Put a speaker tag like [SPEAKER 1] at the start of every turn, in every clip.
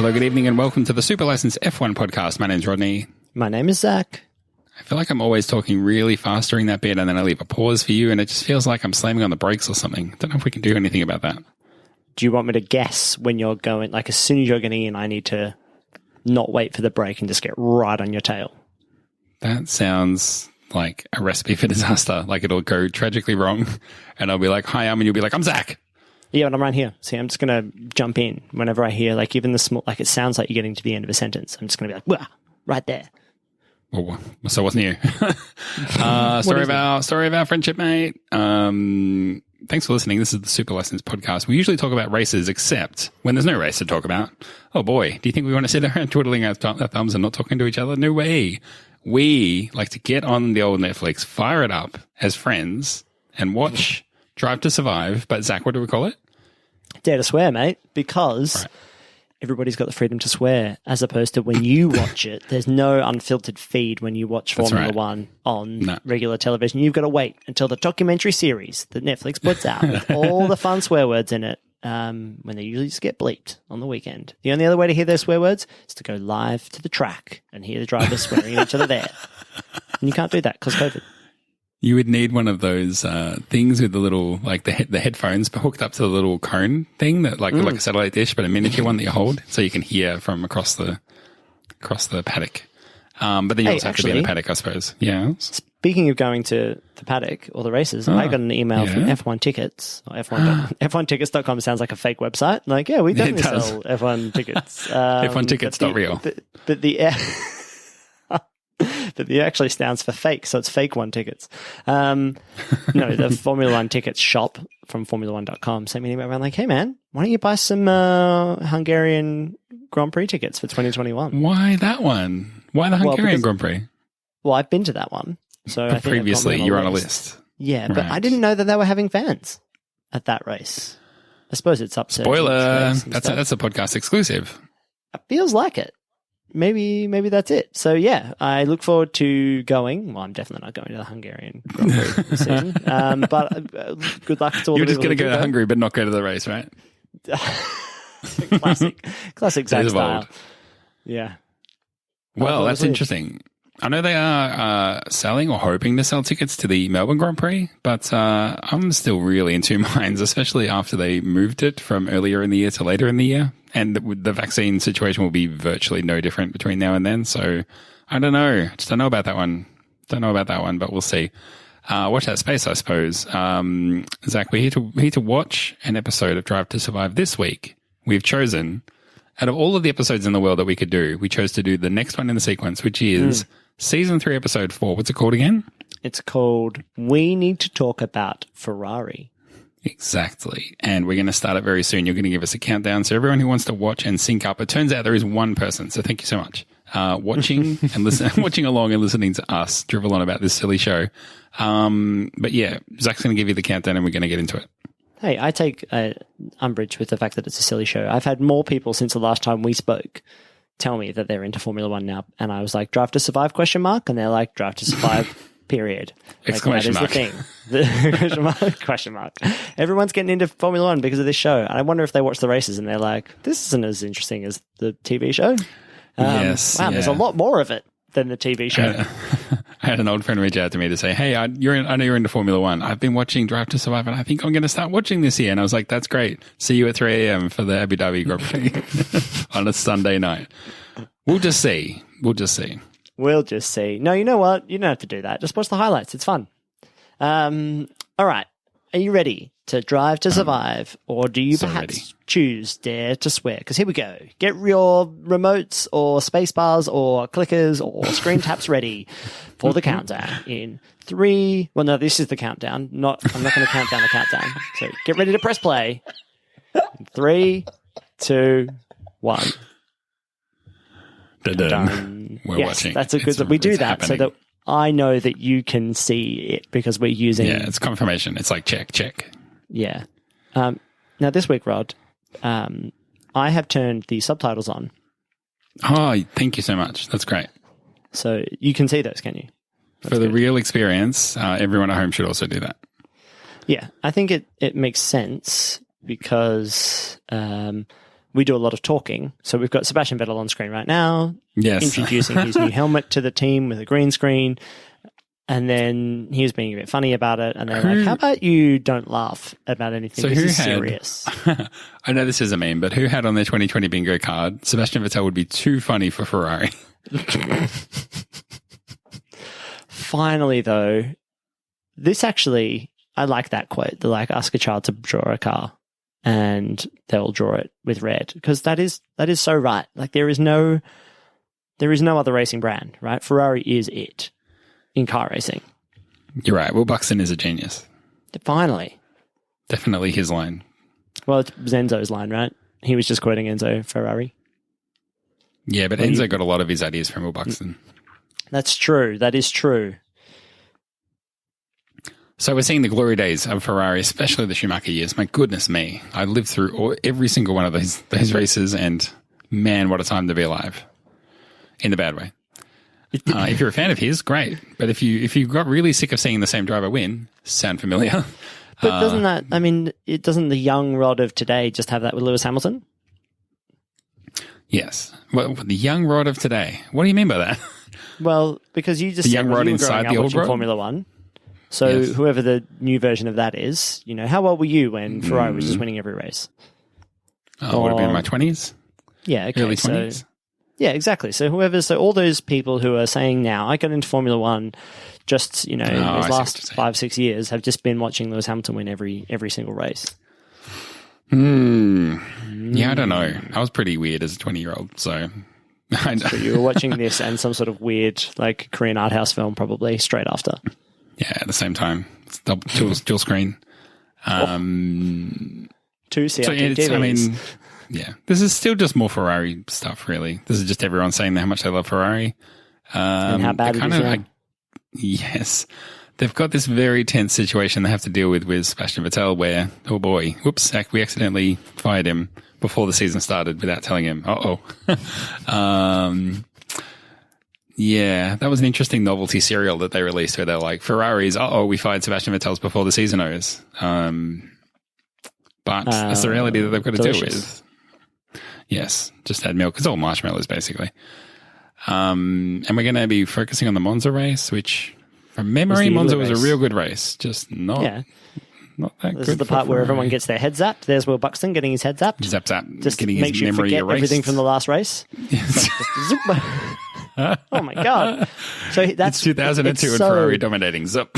[SPEAKER 1] Hello, good evening, and welcome to the Super Licensed F1 podcast. My name's Rodney.
[SPEAKER 2] My name is Zach.
[SPEAKER 1] I feel like I'm always talking really fast during that bit, and then I leave a pause for you, and it just feels like I'm slamming on the brakes or something. Don't know if we can do anything about that.
[SPEAKER 2] Do you want me to guess when you're going, like as soon as you're getting in, I need to not wait for the break and just get right on your tail?
[SPEAKER 1] That sounds like a recipe for disaster. Like it'll go tragically wrong, and I'll be like, hi, and you'll be like, I'm Zach.
[SPEAKER 2] Yeah, and I'm right here. See, I'm just going to jump in whenever I hear, like, even the small, like, it sounds like you're getting to the end of a sentence. I'm just going to be like, wah, right there.
[SPEAKER 1] Well, so what's new? Story of our friendship, mate. Thanks for listening. This is the Super Licensed podcast. We usually talk about races, except when there's no race to talk about. Oh boy, do you think we want to sit around twiddling our thumbs and not talking to each other? No way. We like to get on the old Netflix, fire it up as friends, and watch Drive to Survive. But Zach, what do we call it?
[SPEAKER 2] Dare to swear, mate, because everybody's got the freedom to swear, as opposed to when you watch it, there's no unfiltered feed when you watch Formula One on regular television. You've got to wait until the documentary series that Netflix puts out with all the fun swear words in it, when they usually just get bleeped on the weekend. The only other way to hear those swear words is to go live to the track and hear the drivers swearing at each other there. And you can't do that because COVID.
[SPEAKER 1] You would need one of those things with the little, like the headphones hooked up to the little cone thing that like a satellite dish, but a miniature one that you hold, so you can hear from across the paddock. But then you also have to be in the paddock, I suppose. Yeah.
[SPEAKER 2] Speaking of going to the paddock or the races, I got an email from F1 Tickets. Or F1tickets.com sounds like a fake website. Like, yeah, we definitely sell F1 tickets.
[SPEAKER 1] F1tickets.real.
[SPEAKER 2] But the actually stands for fake, so it's fake one tickets. No, the Formula One tickets shop from Formula1.com sent me an email around like, hey man, why don't you buy some Hungarian Grand Prix tickets for 2021?
[SPEAKER 1] Why that one? Why the Hungarian Grand Prix?
[SPEAKER 2] Well, I've been to that one. So
[SPEAKER 1] but previously you were on a list.
[SPEAKER 2] Yeah, but I didn't know that they were having fans at that race. I suppose it's up to...
[SPEAKER 1] Spoiler, that's a podcast exclusive.
[SPEAKER 2] It feels like it. Maybe that's it. So yeah, I look forward to going. Well, I'm definitely not going to the Hungarian Grand Prix this season. But good luck to all.
[SPEAKER 1] You're
[SPEAKER 2] the
[SPEAKER 1] just going to go to Hungary, but not go to the race, right?
[SPEAKER 2] classic Zach style. Yeah.
[SPEAKER 1] Well, that's interesting. I know they are selling or hoping to sell tickets to the Melbourne Grand Prix, but I'm still really in two minds, especially after they moved it from earlier in the year to later in the year. And the vaccine situation will be virtually no different between now and then. So I don't know. Just don't know about that one. But we'll see. Watch that space, I suppose. Zach, we're here to watch an episode of Drive to Survive this week. We've chosen, out of all of the episodes in the world that we could do, we chose to do the next one in the sequence, which is Season 3, Episode 4. What's it called again?
[SPEAKER 2] It's called We Need to Talk About Ferrari.
[SPEAKER 1] Exactly. And we're going to start it very soon. You're going to give us a countdown. So everyone who wants to watch and sync up, it turns out there is one person. So thank you so much. Watching and watching along and listening to us drivel on about this silly show. But yeah, Zach's going to give you the countdown and we're going to get into it.
[SPEAKER 2] Hey, I take umbrage with the fact that it's a silly show. I've had more people since the last time we spoke tell me that they're into Formula One now. And I was like, Drive to Survive ? And they're like, Drive to Survive, period.
[SPEAKER 1] Exclamation mark.
[SPEAKER 2] That is the thing. Question mark. Everyone's getting into Formula One because of this show. And I wonder if they watch the races and they're like, this isn't as interesting as the TV show.
[SPEAKER 1] Yes.
[SPEAKER 2] Wow, there's a lot more of it than the TV show.
[SPEAKER 1] I had an old friend reach out to me to say, hey, I know you're into Formula One. I've been watching Drive to Survive and I think I'm going to start watching this year. And I was like, that's great. See you at 3 a.m. for the Abu Dhabi Grand Prix on a Sunday night. We'll just see. We'll just see. No, you know what? You don't have to do that. Just watch the highlights. It's fun. All right. Are you ready to Drive to Survive? Or do you perhaps choose Dare to Swear? Because here we go. Get your remotes or space bars or clickers or screen taps ready for the countdown in 3. Well, no, this is the countdown. I'm not going to count down the countdown. So get ready to press play. 3, 2, 1. We're watching.
[SPEAKER 2] That's a good. We do that happening. So that I know that you can see it because we're using.
[SPEAKER 1] Yeah, it's confirmation. It's like check.
[SPEAKER 2] Yeah. Now this week, Rod, I have turned the subtitles on.
[SPEAKER 1] Oh, thank you so much. That's great.
[SPEAKER 2] So you can see those, can you? That's
[SPEAKER 1] For the real experience, everyone at home should also do that.
[SPEAKER 2] Yeah, I think it makes sense because we do a lot of talking. So we've got Sebastian Vettel on screen right now, introducing his new helmet to the team with a green screen. And then he was being a bit funny about it. And they're like, how about you don't laugh about anything? So this is serious.
[SPEAKER 1] I know this is a meme, but who had on their 2020 bingo card, Sebastian Vettel would be too funny for Ferrari?
[SPEAKER 2] Finally, though, this actually, I like that quote. They're like, ask a child to draw a car and they'll draw it with red. Because that is so right. Like there is no other racing brand, right? Ferrari is it. In car racing.
[SPEAKER 1] You're right. Will Buxton is a genius.
[SPEAKER 2] Finally.
[SPEAKER 1] Definitely his line.
[SPEAKER 2] Well, it's Enzo's line, right? He was just quoting Enzo Ferrari.
[SPEAKER 1] Yeah, but Enzo got a lot of his ideas from Will Buxton.
[SPEAKER 2] That's true. That is true.
[SPEAKER 1] So we're seeing the glory days of Ferrari, especially the Schumacher years. My goodness me. I lived through every single one of those races, and man, what a time to be alive. In the bad way. If you're a fan of his, great. But if you got really sick of seeing the same driver win, sound familiar?
[SPEAKER 2] But doesn't the young rod of today just have that with Lewis Hamilton?
[SPEAKER 1] Yes. Well, the young rod of today. What do you mean by that?
[SPEAKER 2] Well, because you just the young rod inside the old rod? Formula One. So yes. Whoever the new version of that is, how old were you when Ferrari was just winning every race?
[SPEAKER 1] I would have been in my 20s.
[SPEAKER 2] Yeah, okay.
[SPEAKER 1] Early 20s.
[SPEAKER 2] Yeah, exactly. So all those people who are saying now, I got into Formula One just, these last 5-6 years have just been watching Lewis Hamilton win every single race.
[SPEAKER 1] Yeah, I don't know. I was pretty weird as a 20-year-old, so...
[SPEAKER 2] So you were watching this and some sort of weird, like, Korean art house film probably straight after.
[SPEAKER 1] Yeah, at the same time. It's dual screen.
[SPEAKER 2] Two CRT TVs.
[SPEAKER 1] Yeah, this is still just more Ferrari stuff, really. This is just everyone saying how much they love Ferrari.
[SPEAKER 2] And how bad it is now.
[SPEAKER 1] Yes. They've got this very tense situation they have to deal with Sebastian Vettel where, oh boy, whoops, we accidentally fired him before the season started without telling him. Yeah, that was an interesting novelty serial that they released where they're like, Ferraris, we fired Sebastian Vettel before the season ends. But that's the reality that they've got to deal with. Yes, just add milk. It's all marshmallows, basically. And we're going to be focusing on the Monza race, which, from memory, Monza was a real good race. Just not that good.
[SPEAKER 2] This is the part where everyone gets their head zapped. There's Will Buxton getting his head zapped.
[SPEAKER 1] Zap.
[SPEAKER 2] Just
[SPEAKER 1] getting
[SPEAKER 2] makes
[SPEAKER 1] his
[SPEAKER 2] you
[SPEAKER 1] memory
[SPEAKER 2] forget
[SPEAKER 1] erased.
[SPEAKER 2] everything from the last race.
[SPEAKER 1] Yes.
[SPEAKER 2] Oh, my God. So that's
[SPEAKER 1] 2002 and Ferrari dominating. Zip.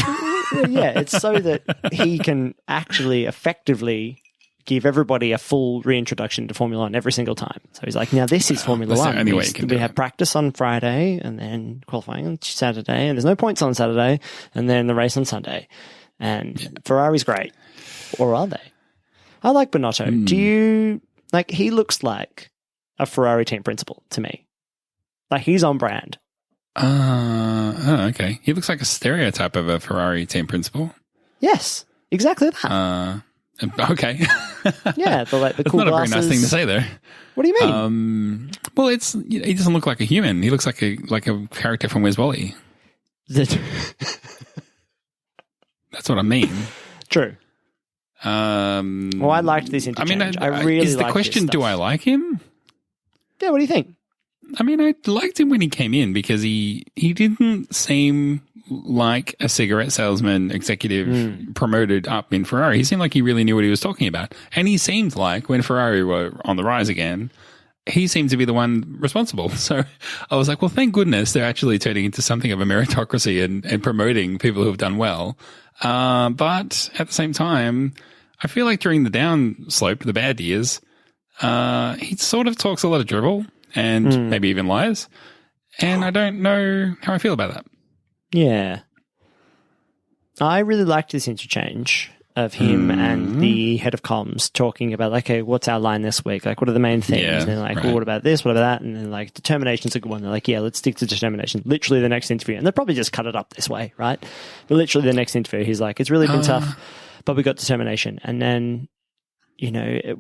[SPEAKER 2] Yeah, it's so that he can actually effectively give everybody a full reintroduction to Formula One every single time. So he's like, now this is Formula One. We have practice on Friday and then qualifying on Saturday, and there's no points on Saturday, and then the race on Sunday. And Ferrari's great. Or are they? I like Binotto. Do you, he looks like a Ferrari team principal to me. Like, he's on brand.
[SPEAKER 1] Okay. He looks like a stereotype of a Ferrari team principal.
[SPEAKER 2] Yes, exactly that.
[SPEAKER 1] Okay.
[SPEAKER 2] Yeah, the cool
[SPEAKER 1] not a very nice thing to say there.
[SPEAKER 2] What do you mean?
[SPEAKER 1] Well, he doesn't look like a human. He looks like a character from Where's Wally. That's what I mean.
[SPEAKER 2] True. Well, I liked this interchange. I really
[SPEAKER 1] is the question, do I like him?
[SPEAKER 2] Yeah, what do you think?
[SPEAKER 1] I mean, I liked him when he came in because he didn't seem like a cigarette salesman executive promoted up in Ferrari. He seemed like he really knew what he was talking about. And he seemed like when Ferrari were on the rise again, he seemed to be the one responsible. So I was like, well, thank goodness they're actually turning into something of a meritocracy and promoting people who have done well. But at the same time, I feel like during the downslope, the bad years, he sort of talks a lot of dribble and maybe even lies. And I don't know how I feel about that.
[SPEAKER 2] Yeah. I really liked this interchange of him and the head of comms talking about, like, okay, what's our line this week? Like, what are the main things? And then, like, well, what about this? What about that? And then, like, determination's a good one. They're like, yeah, let's stick to determination. Literally the next interview. And they'll probably just cut it up this way, right? But literally the next interview, he's like, it's really been tough, but we got determination. And then,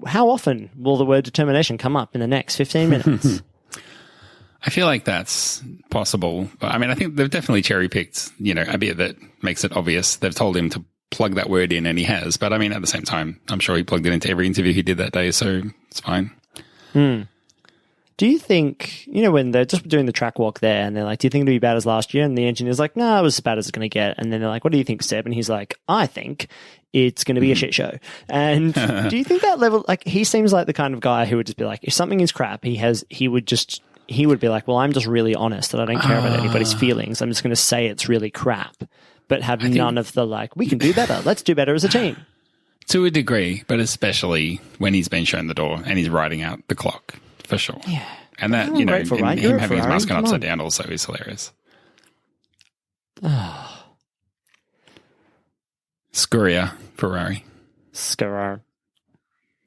[SPEAKER 2] how often will the word determination come up in the next 15 minutes?
[SPEAKER 1] I feel like that's possible. I mean, I think they've definitely cherry-picked, a bit that makes it obvious. They've told him to plug that word in, and he has. But, I mean, at the same time, I'm sure he plugged it into every interview he did that day, so it's fine.
[SPEAKER 2] Do you think, when they're just doing the track walk there and they're like, do you think it'll be bad as last year? And the engineer's like, no, it was as bad as it's going to get. And then they're like, what do you think, Seb? And he's like, I think it's going to be a shit show. And do you think that level, like, he seems like the kind of guy who would just be like, if something is crap, he would be like, well, I'm just really honest and I don't care about anybody's feelings. I'm just going to say it's really crap, but have none of the like, we can do better. Let's do better as a team.
[SPEAKER 1] To a degree, but especially when he's been shown the door and he's riding out the clock. For sure.
[SPEAKER 2] Yeah.
[SPEAKER 1] And that, him having his mask on upside down also is hilarious. Scurrier Ferrari.
[SPEAKER 2] Scurrier.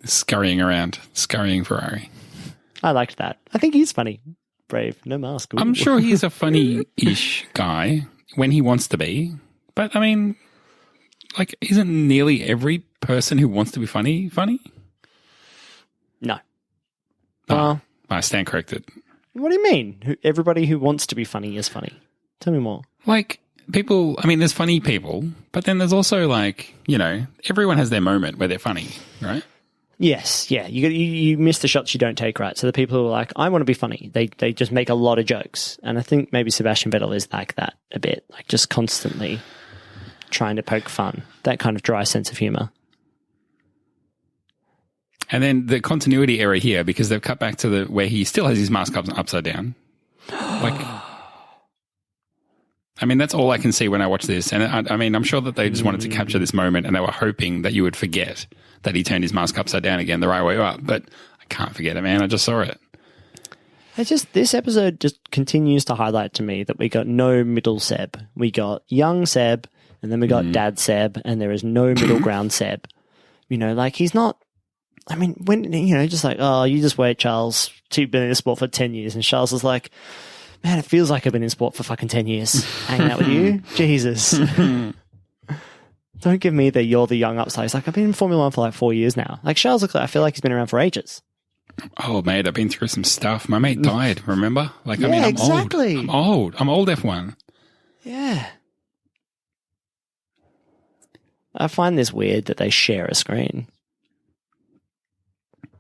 [SPEAKER 1] Scurrying around. Scurrying Ferrari.
[SPEAKER 2] I liked that. I think he's funny. Brave. No mask. Ooh.
[SPEAKER 1] I'm sure he's a funny-ish guy when he wants to be. But, I mean, like, isn't nearly every person who wants to be funny?
[SPEAKER 2] No.
[SPEAKER 1] I stand corrected.
[SPEAKER 2] What do you mean? Everybody who wants to be funny is funny. Tell me more.
[SPEAKER 1] Like, people, I mean, there's funny people, but then there's also like, everyone has their moment where they're funny, right?
[SPEAKER 2] Yes, yeah. You miss the shots you don't take, right? So the people who are like, I want to be funny, they just make a lot of jokes. And I think maybe Sebastian Vettel is like that a bit, like just constantly trying to poke fun, that kind of dry sense of humor.
[SPEAKER 1] And then the continuity error here, because they've cut back to where he still has his mask upside down. Like, I mean, that's all I can see when I watch this. And I mean, I'm sure that they just wanted to capture this moment and they were hoping that you would forget that he turned his mask upside down again the right way up. But I can't forget it, man. I just saw it.
[SPEAKER 2] This episode just continues to highlight to me that we got no middle Seb. We got young Seb and then we got dad Seb and there is no middle ground Seb. Like he's not, I mean, when, just like, oh, you just wait, Charles. You've been in sport for 10 years. And Charles is like, man, it feels like I've been in sport for fucking 10 years. Hanging out with you? Jesus. Don't give me you're the young upside. He's like, I've been in Formula 1 for like 4 years now. Like, Charles, I feel like he's been around for ages.
[SPEAKER 1] Oh, mate, I've been through some stuff. My mate died, remember? Like,
[SPEAKER 2] yeah,
[SPEAKER 1] I mean,
[SPEAKER 2] exactly.
[SPEAKER 1] I'm old F1.
[SPEAKER 2] Yeah. I find this weird that they share a screen.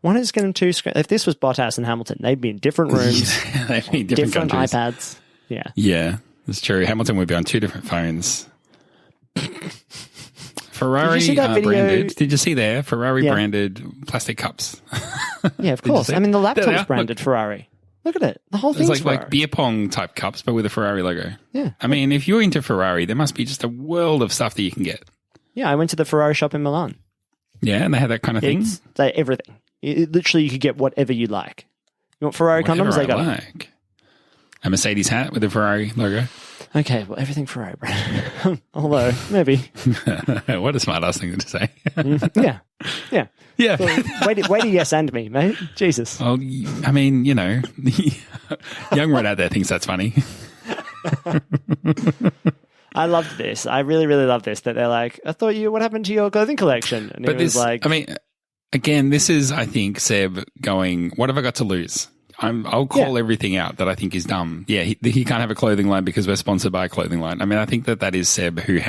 [SPEAKER 2] Why not just get them two screens? If this was Bottas and Hamilton, they'd be in different rooms.
[SPEAKER 1] They'd be in different countries.
[SPEAKER 2] iPads. Yeah.
[SPEAKER 1] Yeah, that's true. Hamilton would be on two different phones. Ferrari
[SPEAKER 2] Did you see that video?
[SPEAKER 1] Branded. Did you see there? Ferrari branded plastic cups.
[SPEAKER 2] Yeah, of course. I mean, the laptop's branded Ferrari. Look at it. The whole thing's
[SPEAKER 1] Ferrari. Like beer pong type cups, but with a Ferrari logo.
[SPEAKER 2] Yeah.
[SPEAKER 1] I mean, if you're into Ferrari, there must be just a world of stuff that you can get.
[SPEAKER 2] Yeah, I went to the Ferrari shop in Milan.
[SPEAKER 1] Yeah, and they had that kind of thing?
[SPEAKER 2] Everything. Literally, you could get whatever you like. You want Ferrari condoms? They got it.
[SPEAKER 1] A Mercedes hat with a Ferrari logo.
[SPEAKER 2] Okay, well, everything Ferrari brand. Although, maybe.
[SPEAKER 1] What a smart-ass thing to say.
[SPEAKER 2] Yeah.
[SPEAKER 1] Yeah.
[SPEAKER 2] So, way to yes and me, mate. Jesus.
[SPEAKER 1] Well, I mean, young Red out there thinks that's funny.
[SPEAKER 2] I loved this. I really, really love this. That they're like, what happened to your clothing collection? And
[SPEAKER 1] but
[SPEAKER 2] it was like,
[SPEAKER 1] I mean, again, this is, I think, Seb going, what have I got to lose? I'll call everything out that I think is dumb. Yeah, he can't have a clothing line because we're sponsored by a clothing line. I mean, I think that is Seb who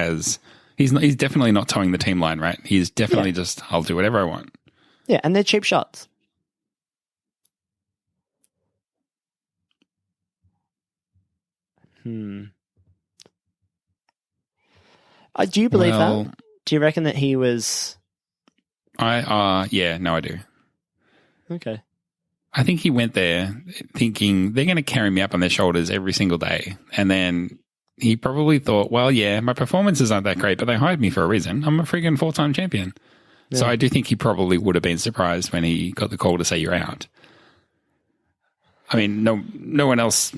[SPEAKER 1] he's definitely not towing the team line, right? He's definitely just, I'll do whatever I want.
[SPEAKER 2] Yeah, and they're cheap shots. Do you believe that? Do you reckon that he was...
[SPEAKER 1] Yeah, no, I do.
[SPEAKER 2] Okay.
[SPEAKER 1] I think he went there thinking they're going to carry me up on their shoulders every single day. And then he probably thought, well, yeah, my performances aren't that great, but they hired me for a reason. I'm a freaking 4-time champion. Yeah. So I do think he probably would have been surprised when he got the call to say you're out. I mean, no one else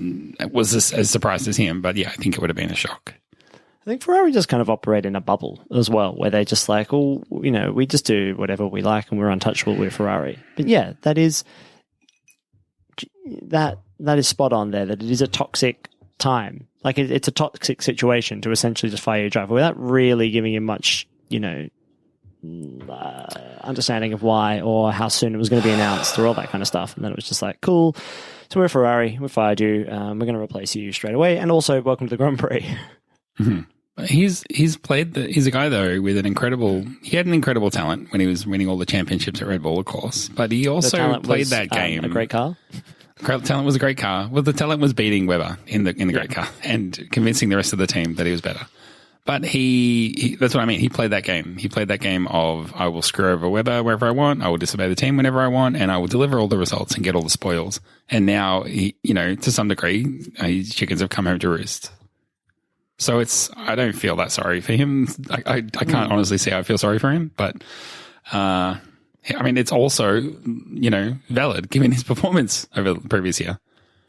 [SPEAKER 1] was as surprised as him, but yeah, I think it would have been a shock.
[SPEAKER 2] I think Ferrari just kind of operate in a bubble as well, where they just like, we just do whatever we like and we're untouchable with Ferrari. But yeah, that is spot on there, that it is a toxic time. Like it's a toxic situation to essentially just fire your driver without really giving him much, understanding of why or how soon it was going to be announced or all that kind of stuff. And then it was just like, cool. So we're Ferrari, we fired you. We're going to replace you straight away. And also, welcome to the Grand Prix.
[SPEAKER 1] Mm-hmm. He's a guy though with he had an incredible talent when he was winning all the championships at Red Bull, of course, but he also played that game.
[SPEAKER 2] A great car.
[SPEAKER 1] Talent was a great car. Well, the talent was beating Webber in the great car and convincing the rest of the team that he was better. But he that's what I mean. He played that game. He played that game of I will screw over Webber wherever I want. I will disobey the team whenever I want, and I will deliver all the results and get all the spoils. And now, to some degree, his chickens have come home to roost. So I don't feel that sorry for him. I can't honestly say I feel sorry for him, but it's also, valid given his performance over the previous year.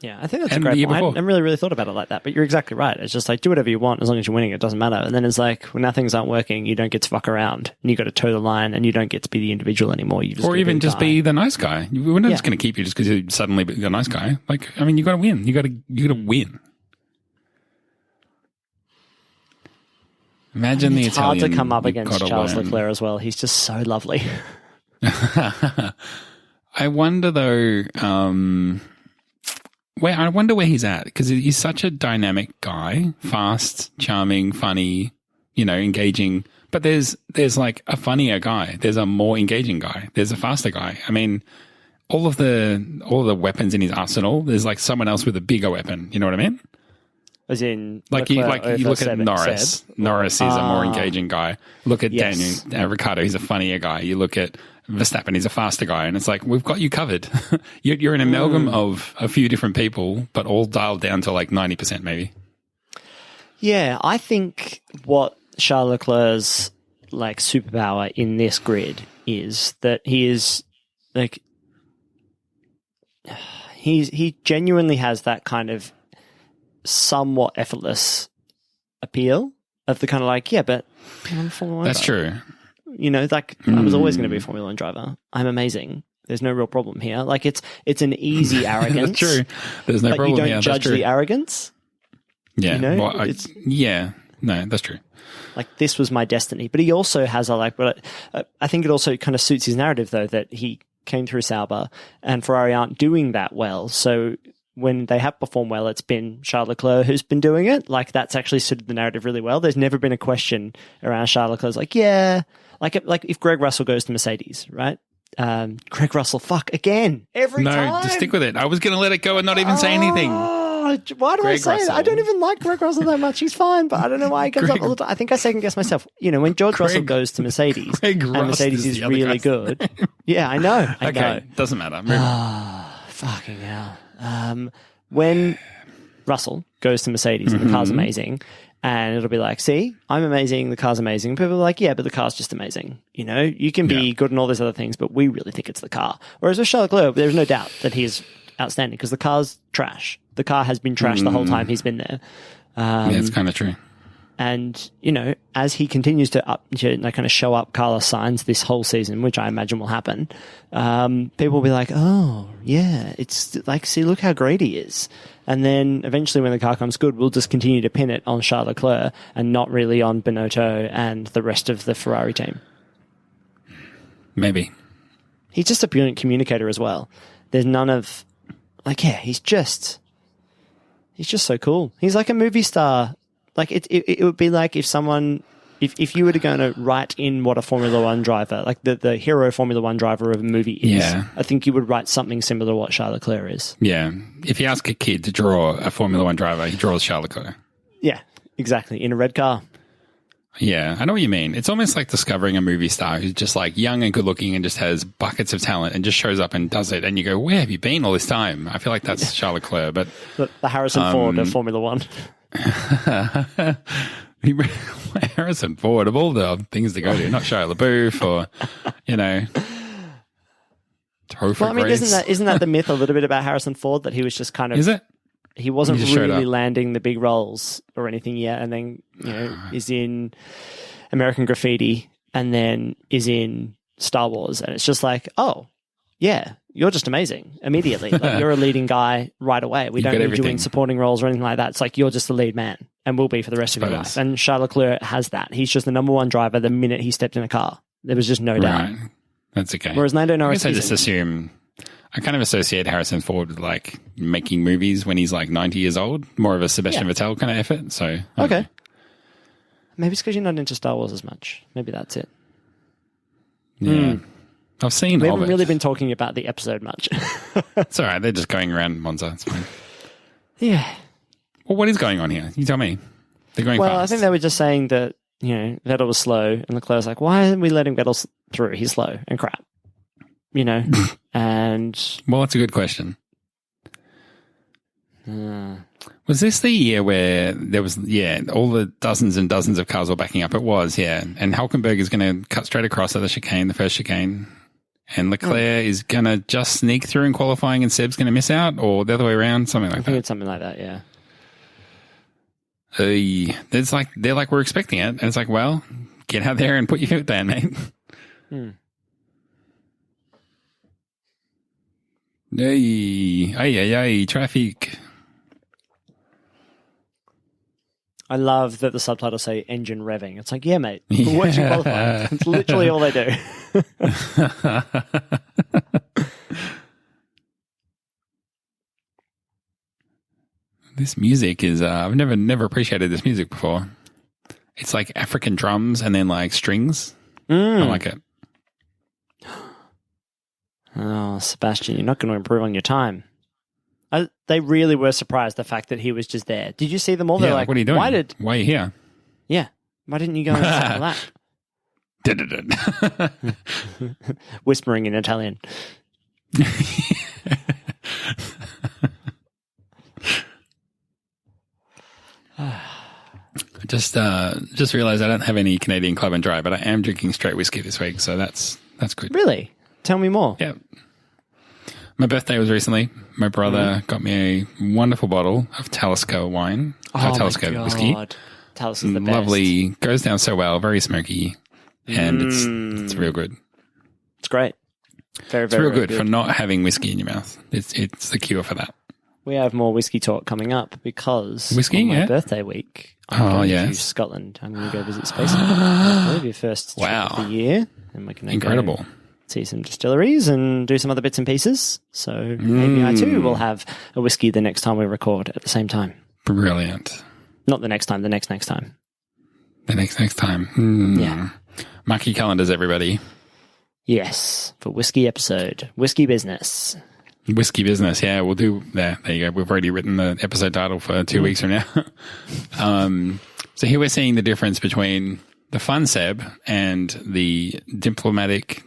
[SPEAKER 2] Yeah, I think that's a great point. I haven't really thought about it like that, but you're exactly right. It's just like, do whatever you want as long as you're winning, it doesn't matter. And then it's like, when now things aren't working, you don't get to fuck around and you got to toe the line and you don't get to be the individual anymore. You just
[SPEAKER 1] be the nice guy. We're not just going to keep you just because you suddenly be the nice guy. You got to win. You got to win. Imagine the Italian.
[SPEAKER 2] It's hard to come up against Charles Leclerc as well. He's just so lovely.
[SPEAKER 1] I wonder though, where he's at, because he's such a dynamic guy, fast, charming, funny, engaging. But there's like a funnier guy. There's a more engaging guy. There's a faster guy. I mean, all of the weapons in his arsenal. There's like someone else with a bigger weapon. You know what I mean?
[SPEAKER 2] As in,
[SPEAKER 1] you look at Norris. Norris is a more engaging guy. Look at Daniel Ricciardo. He's a funnier guy. You look at Verstappen. He's a faster guy, and it's like we've got you covered. You're an amalgam of a few different people, but all dialed down to like 90% maybe.
[SPEAKER 2] Yeah, I think what Charles Leclerc's like superpower in this grid is that he is like he genuinely has that kind of somewhat effortless appeal of the kind of like, but I'm a Formula 1
[SPEAKER 1] That's
[SPEAKER 2] driver.
[SPEAKER 1] True.
[SPEAKER 2] I was always going to be a Formula 1 driver. I'm amazing. There's no real problem here. Like it's an easy arrogance.
[SPEAKER 1] That's true. There's no problem here.
[SPEAKER 2] You don't judge the arrogance.
[SPEAKER 1] Yeah. No, that's true.
[SPEAKER 2] Like this was my destiny. But he also has but I think it also kind of suits his narrative though, that he came through Sauber and Ferrari aren't doing that well. So when they have performed well, it's been Charles Leclerc who's been doing it. Like that's actually suited the narrative really well. There's never been a question around Charles Leclerc's like if Greg Russell goes to Mercedes, right? Greg Russell, again, every time.
[SPEAKER 1] No, just stick with it. I was going to let it go and not even say anything.
[SPEAKER 2] Why do I say it? I don't even like Greg Russell that much. He's fine, but I don't know why he comes up all the time. I think I second guess myself. When George Russell goes to Mercedes and Mercedes is really good. Yeah, I know. I know.
[SPEAKER 1] Doesn't matter.
[SPEAKER 2] Fucking hell. When Russell goes to Mercedes and the car's amazing, and it'll be like, see, I'm amazing, the car's amazing. People are like, yeah, but the car's just amazing. You can be good in all those other things, but we really think it's the car. Whereas with Charles Leclerc, there's no doubt that he is outstanding because the car's trash. The car has been trash the whole time he's been there.
[SPEAKER 1] It's kind of true.
[SPEAKER 2] And, as he continues to kind of show up Carlos Sainz this whole season, which I imagine will happen, people will be like, oh, yeah, it's like, see, look how great he is. And then eventually when the car comes good, we'll just continue to pin it on Charles Leclerc and not really on Binotto and the rest of the Ferrari team.
[SPEAKER 1] Maybe.
[SPEAKER 2] He's just a brilliant communicator as well. There's none of, he's just so cool. He's like a movie star. Like it would be like if you were to go and write in what a Formula One driver, like the hero Formula One driver of a movie is, I think you would write something similar to what Charles Leclerc is. Yeah.
[SPEAKER 1] If you ask a kid to draw a Formula One driver, he draws Charles Leclerc.
[SPEAKER 2] Yeah, exactly. In a red car.
[SPEAKER 1] Yeah, I know what you mean. It's almost like discovering a movie star who's just like young and good looking and just has buckets of talent and just shows up and does it. And you go, where have you been all this time? I feel like that's Charles Leclerc, but
[SPEAKER 2] the Harrison Ford of Formula One.
[SPEAKER 1] Harrison Ford, of all the things to go to, not Shia LaBeouf or,
[SPEAKER 2] Well, I mean, isn't that the myth a little bit about Harrison Ford, that he was just kind of...
[SPEAKER 1] Is it?
[SPEAKER 2] He wasn't really landing the big roles or anything yet, and then, is in American Graffiti and then is in Star Wars, and it's just like, oh, yeah, you're just amazing immediately. Like, you're a leading guy right away. We don't need you in supporting roles or anything like that. It's like you're just the lead man and will be for the rest of your life. And Charles Leclerc has that. He's just the number one driver the minute he stepped in a car. There was just no doubt.
[SPEAKER 1] Right. That's okay.
[SPEAKER 2] Whereas Lando Norris,
[SPEAKER 1] I kind of associate Harrison Ford with like making movies when he's like 90 years old, more of a Sebastian Vettel kind of effort. So
[SPEAKER 2] okay. Maybe it's because you're not into Star Wars as much. Maybe that's it.
[SPEAKER 1] Yeah. I've seen
[SPEAKER 2] We
[SPEAKER 1] all of
[SPEAKER 2] haven't
[SPEAKER 1] it.
[SPEAKER 2] really been talking about the episode much.
[SPEAKER 1] It's all right. They're just going around Monza. It's fine.
[SPEAKER 2] Yeah.
[SPEAKER 1] Well, what is going on here? You tell me. They're going fast.
[SPEAKER 2] Well, I think they were just saying that, Vettel was slow, and Leclerc was like, why are we letting Vettel through? He's slow and crap. And...
[SPEAKER 1] Well, that's a good question. Was this the year where there was, all the dozens and dozens of cars were backing up? It was, yeah. And Hülkenberg is going to cut straight across at the first chicane. And Leclerc is going to just sneak through in qualifying and Seb's going to miss out, or the other way around, something like that.
[SPEAKER 2] I think it's something like that, yeah.
[SPEAKER 1] They're like, we're expecting it. And it's like, well, get out there and put your foot down, mate. Hey, traffic.
[SPEAKER 2] I love that the subtitles say engine revving. It's like, yeah, mate, we're watching qualifying. It's literally all they do.
[SPEAKER 1] This music is, I've never appreciated this music before. It's like African drums and then like strings. I like it.
[SPEAKER 2] Oh, Sebastian, you're not going to improve on your time. They really were surprised the fact that he was just there. Did you see them all? They're like,
[SPEAKER 1] what are you doing? Why are you here?
[SPEAKER 2] Yeah. Why didn't you go and settle that? Whispering in Italian.
[SPEAKER 1] Just realized I don't have any Canadian Club and Dry, but I am drinking straight whiskey this week, so that's good.
[SPEAKER 2] Really? Tell me more.
[SPEAKER 1] Yeah. My birthday was recently. My brother got me a wonderful bottle of Talisker wine. Talisker whiskey.
[SPEAKER 2] Talisker's the best.
[SPEAKER 1] Lovely. Goes down so well. Very smoky. And it's real good.
[SPEAKER 2] It's great. Very, very,
[SPEAKER 1] it's real
[SPEAKER 2] very
[SPEAKER 1] good for not having whiskey in your mouth. It's the cure for that.
[SPEAKER 2] We have more whiskey talk coming up because
[SPEAKER 1] whiskey,
[SPEAKER 2] on my birthday week, I'm going to Scotland. I'm going to go visit Space. It'll be your first trip of the year. And we're going to
[SPEAKER 1] Incredible.
[SPEAKER 2] See some distilleries and do some other bits and pieces. So maybe I too will have a whiskey the next time we record at the same time.
[SPEAKER 1] Brilliant.
[SPEAKER 2] Not the next time, the next time.
[SPEAKER 1] The next time.
[SPEAKER 2] Yeah.
[SPEAKER 1] Mark your calendars, everybody.
[SPEAKER 2] Yes, for whiskey episode. Whiskey business.
[SPEAKER 1] Whiskey business, yeah. We'll do that. There you go. We've already written the episode title for 2 weeks from now. So here we're seeing the difference between the fun Seb and the diplomatic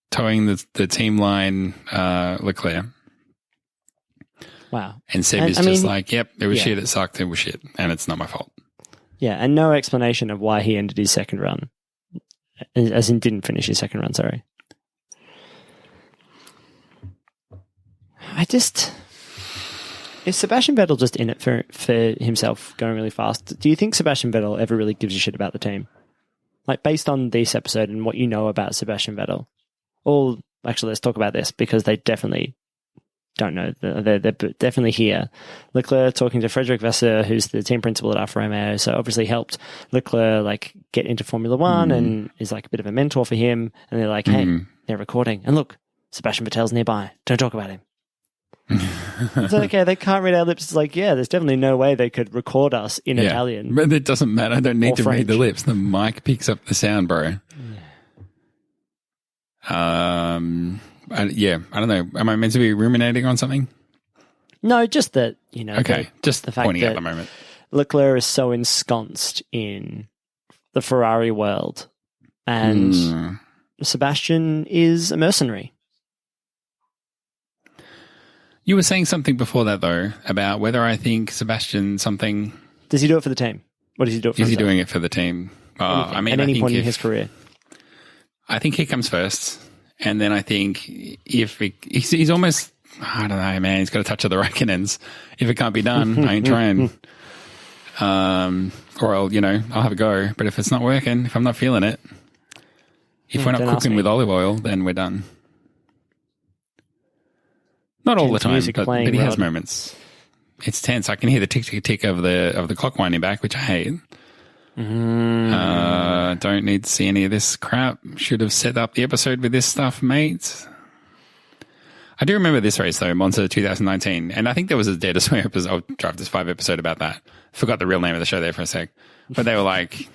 [SPEAKER 1] towing the team line Leclerc.
[SPEAKER 2] Wow.
[SPEAKER 1] And Seb is just like, yep, it was shit, it sucked, it was shit, and it's not my fault.
[SPEAKER 2] Yeah, and no explanation of why he ended his second run. As in didn't finish his second run, sorry. Is Sebastian Vettel just in it for himself going really fast? Do you think Sebastian Vettel ever really gives a shit about the team? Like, based on this episode and what you know about Sebastian Vettel? Actually, let's talk about this because they definitely don't know. They're definitely here. Leclerc talking to Frederick Vasseur, who's the team principal at Alfa Romeo, so obviously helped Leclerc get into Formula One and is like a bit of a mentor for him. And they're like, hey, they're recording. And look, Sebastian Vettel's nearby. Don't talk about him. It's okay, they can't read our lips. It's like, yeah, there's definitely no way they could record us in Italian.
[SPEAKER 1] But it doesn't matter. I don't need to
[SPEAKER 2] French.
[SPEAKER 1] read the lips. The mic picks up the sound, bro. I don't know. Am I meant to be ruminating on something?
[SPEAKER 2] No, just that,
[SPEAKER 1] Okay, just
[SPEAKER 2] the fact
[SPEAKER 1] pointing
[SPEAKER 2] that
[SPEAKER 1] at the moment.
[SPEAKER 2] Leclerc is so ensconced in the Ferrari world and Sebastian is a mercenary.
[SPEAKER 1] You were saying something before that, though, about whether I think Sebastian something...
[SPEAKER 2] Does he do it for the team? What does he do it for?
[SPEAKER 1] Is he doing it for the team?
[SPEAKER 2] At any point in his career?
[SPEAKER 1] I think he comes first. And then I think he's almost... I don't know, man. He's got a touch of the Raikkonens. If it can't be done, I ain't trying. Or I'll have a go. But if it's not working, if I'm not feeling it, if we're not cooking with olive oil, then we're done. Not all the time, but he has moments. It's tense. I can hear the tick tick tick of the clock winding back, which I hate. Don't need to see any of this crap. Should have set up the episode with this stuff, mate. I do remember this race though, Monza 2019, and I think there was a Dare to Swear episode. I'll drive this 5 episode about that. Forgot the real name of the show there for a sec, but they were like,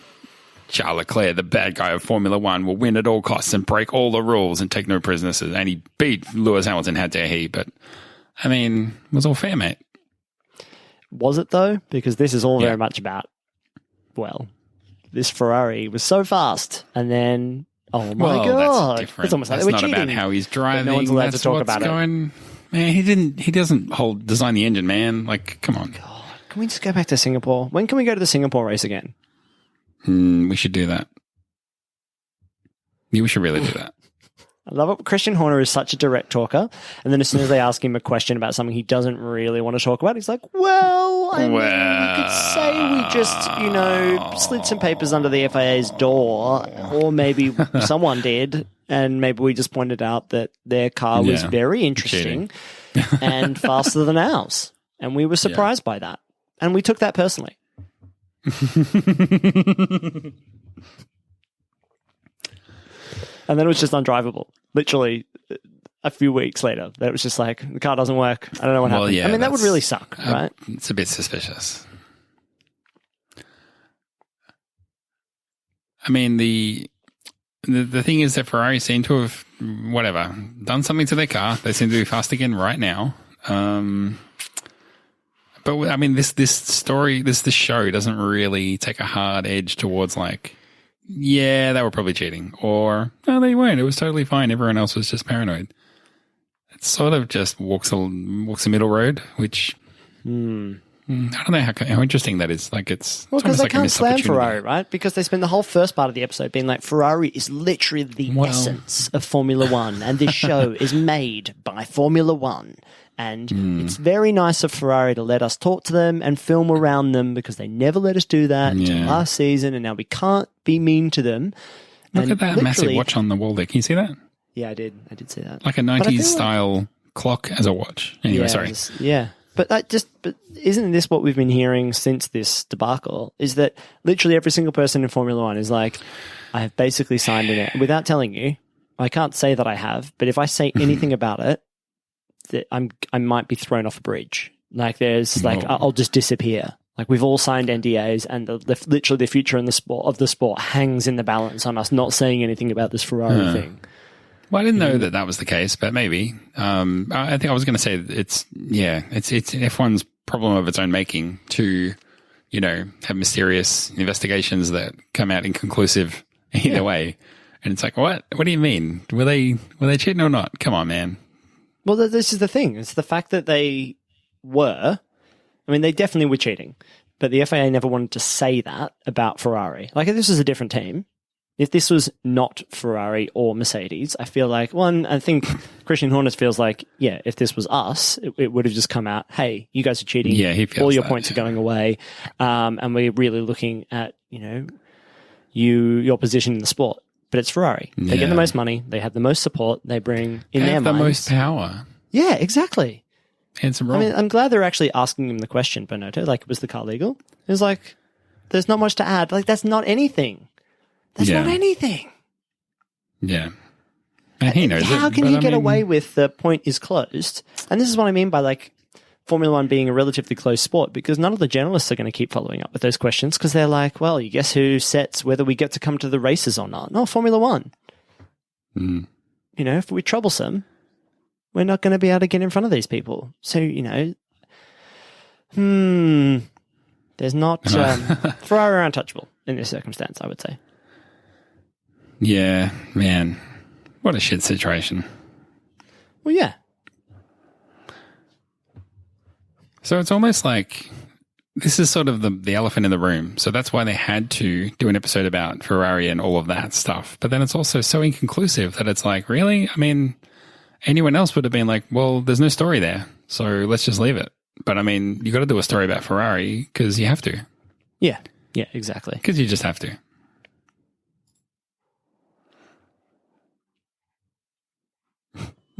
[SPEAKER 1] Charles Leclerc, the bad guy of Formula One, will win at all costs and break all the rules and take no prisoners. And he beat Lewis Hamilton, how dare he? But, I mean, it was all fair, mate.
[SPEAKER 2] Was it, though? Because this is all very much about, this Ferrari was so fast. And then, oh my God.
[SPEAKER 1] That's different.
[SPEAKER 2] It's almost like
[SPEAKER 1] that's
[SPEAKER 2] they were
[SPEAKER 1] not
[SPEAKER 2] cheating.
[SPEAKER 1] about how he's driving.
[SPEAKER 2] But no one's allowed
[SPEAKER 1] that's
[SPEAKER 2] to talk
[SPEAKER 1] what's
[SPEAKER 2] about
[SPEAKER 1] going, it. Man, he doesn't design the engine, man. Like, come on.
[SPEAKER 2] God, can we just go back to Singapore? When can we go to the Singapore race again?
[SPEAKER 1] We should do that. Yeah, we should really do that.
[SPEAKER 2] I love it. Christian Horner is such a direct talker. And then as soon as they ask him a question about something he doesn't really want to talk about, he's like, I mean, you could say we just, slid some papers under the FIA's door, or maybe someone did, and maybe we just pointed out that their car was very interesting and faster than ours. And we were surprised by that. And we took that personally. And then it was just undrivable. Literally a few weeks later, that was just like, the car doesn't work. I don't know what happened.
[SPEAKER 1] Yeah,
[SPEAKER 2] I mean, that would really suck, right?
[SPEAKER 1] It's a bit suspicious. I mean, the thing is that Ferrari seem to have, done something to their car. They seem to be fast again right now. But I mean, this show doesn't really take a hard edge towards like, yeah, they were probably cheating, or no, they weren't. It was totally fine. Everyone else was just paranoid. It sort of just walks a middle road, which I don't know how interesting that is. Like it's
[SPEAKER 2] because they
[SPEAKER 1] like
[SPEAKER 2] can't slam Ferrari, right? Because they spend the whole first part of the episode being like, Ferrari is literally the essence of Formula One, and this show is made by Formula One. And it's very nice of Ferrari to let us talk to them and film around them, because they never let us do that until last season, and now we can't be mean to them.
[SPEAKER 1] Look at that massive watch on the wall there. Can you see that?
[SPEAKER 2] Yeah, I did see that.
[SPEAKER 1] Like a 90s style clock as a watch. Anyway, sorry.
[SPEAKER 2] Yeah. But isn't this what we've been hearing since this debacle? Is that literally every single person in Formula One is like, I have basically signed it without telling you. I can't say that I have, but if I say anything about it, I might be thrown off a bridge. Like there's I'll just disappear. Like we've all signed NDAs, and literally the future in the sport hangs in the balance on us not saying anything about this Ferrari thing.
[SPEAKER 1] Well, I didn't know that was the case, but maybe. I think I was going to say it's F1's problem of its own making to, have mysterious investigations that come out inconclusive either way. And it's like, what? What do you mean? Were they cheating or not? Come on, man.
[SPEAKER 2] Well, this is the thing. It's the fact that they were. I mean, they definitely were cheating, but the FIA never wanted to say that about Ferrari. Like, if this was a different team, if this was not Ferrari or Mercedes, I feel like, I think Christian Horner feels like, if this was us, it would have just come out, hey, you guys are cheating.
[SPEAKER 1] Yeah, he feels
[SPEAKER 2] all your points are going away. And we're really looking at, your position in the sport. But it's Ferrari. They get the most money. They have the most support. They bring in their minds.
[SPEAKER 1] the most power.
[SPEAKER 2] Yeah, exactly.
[SPEAKER 1] Handsome wrong.
[SPEAKER 2] I mean, I'm glad they're actually asking him the question, Bonotto. Like, was the car legal? It was like, there's not much to add. Like, that's not anything. That's not anything.
[SPEAKER 1] Yeah. And he knows
[SPEAKER 2] How can you get away with the point is closed? And this is what I mean by, like, Formula One being a relatively closed sport, because none of the journalists are going to keep following up with those questions, because they're like, well, you guess who sets whether we get to come to the races or not? No, Formula One. If we're troublesome, we're not going to be able to get in front of these people. So, there's not... Ferrari are untouchable in this circumstance, I would say.
[SPEAKER 1] Yeah, man. What a shit situation.
[SPEAKER 2] Well, yeah.
[SPEAKER 1] So it's almost like this is sort of the elephant in the room. So that's why they had to do an episode about Ferrari and all of that stuff. But then it's also so inconclusive that it's like, really? I mean, anyone else would have been like, well, there's no story there, so let's just leave it. But I mean, you got to do a story about Ferrari because you have to.
[SPEAKER 2] Yeah, exactly.
[SPEAKER 1] Because you just have to.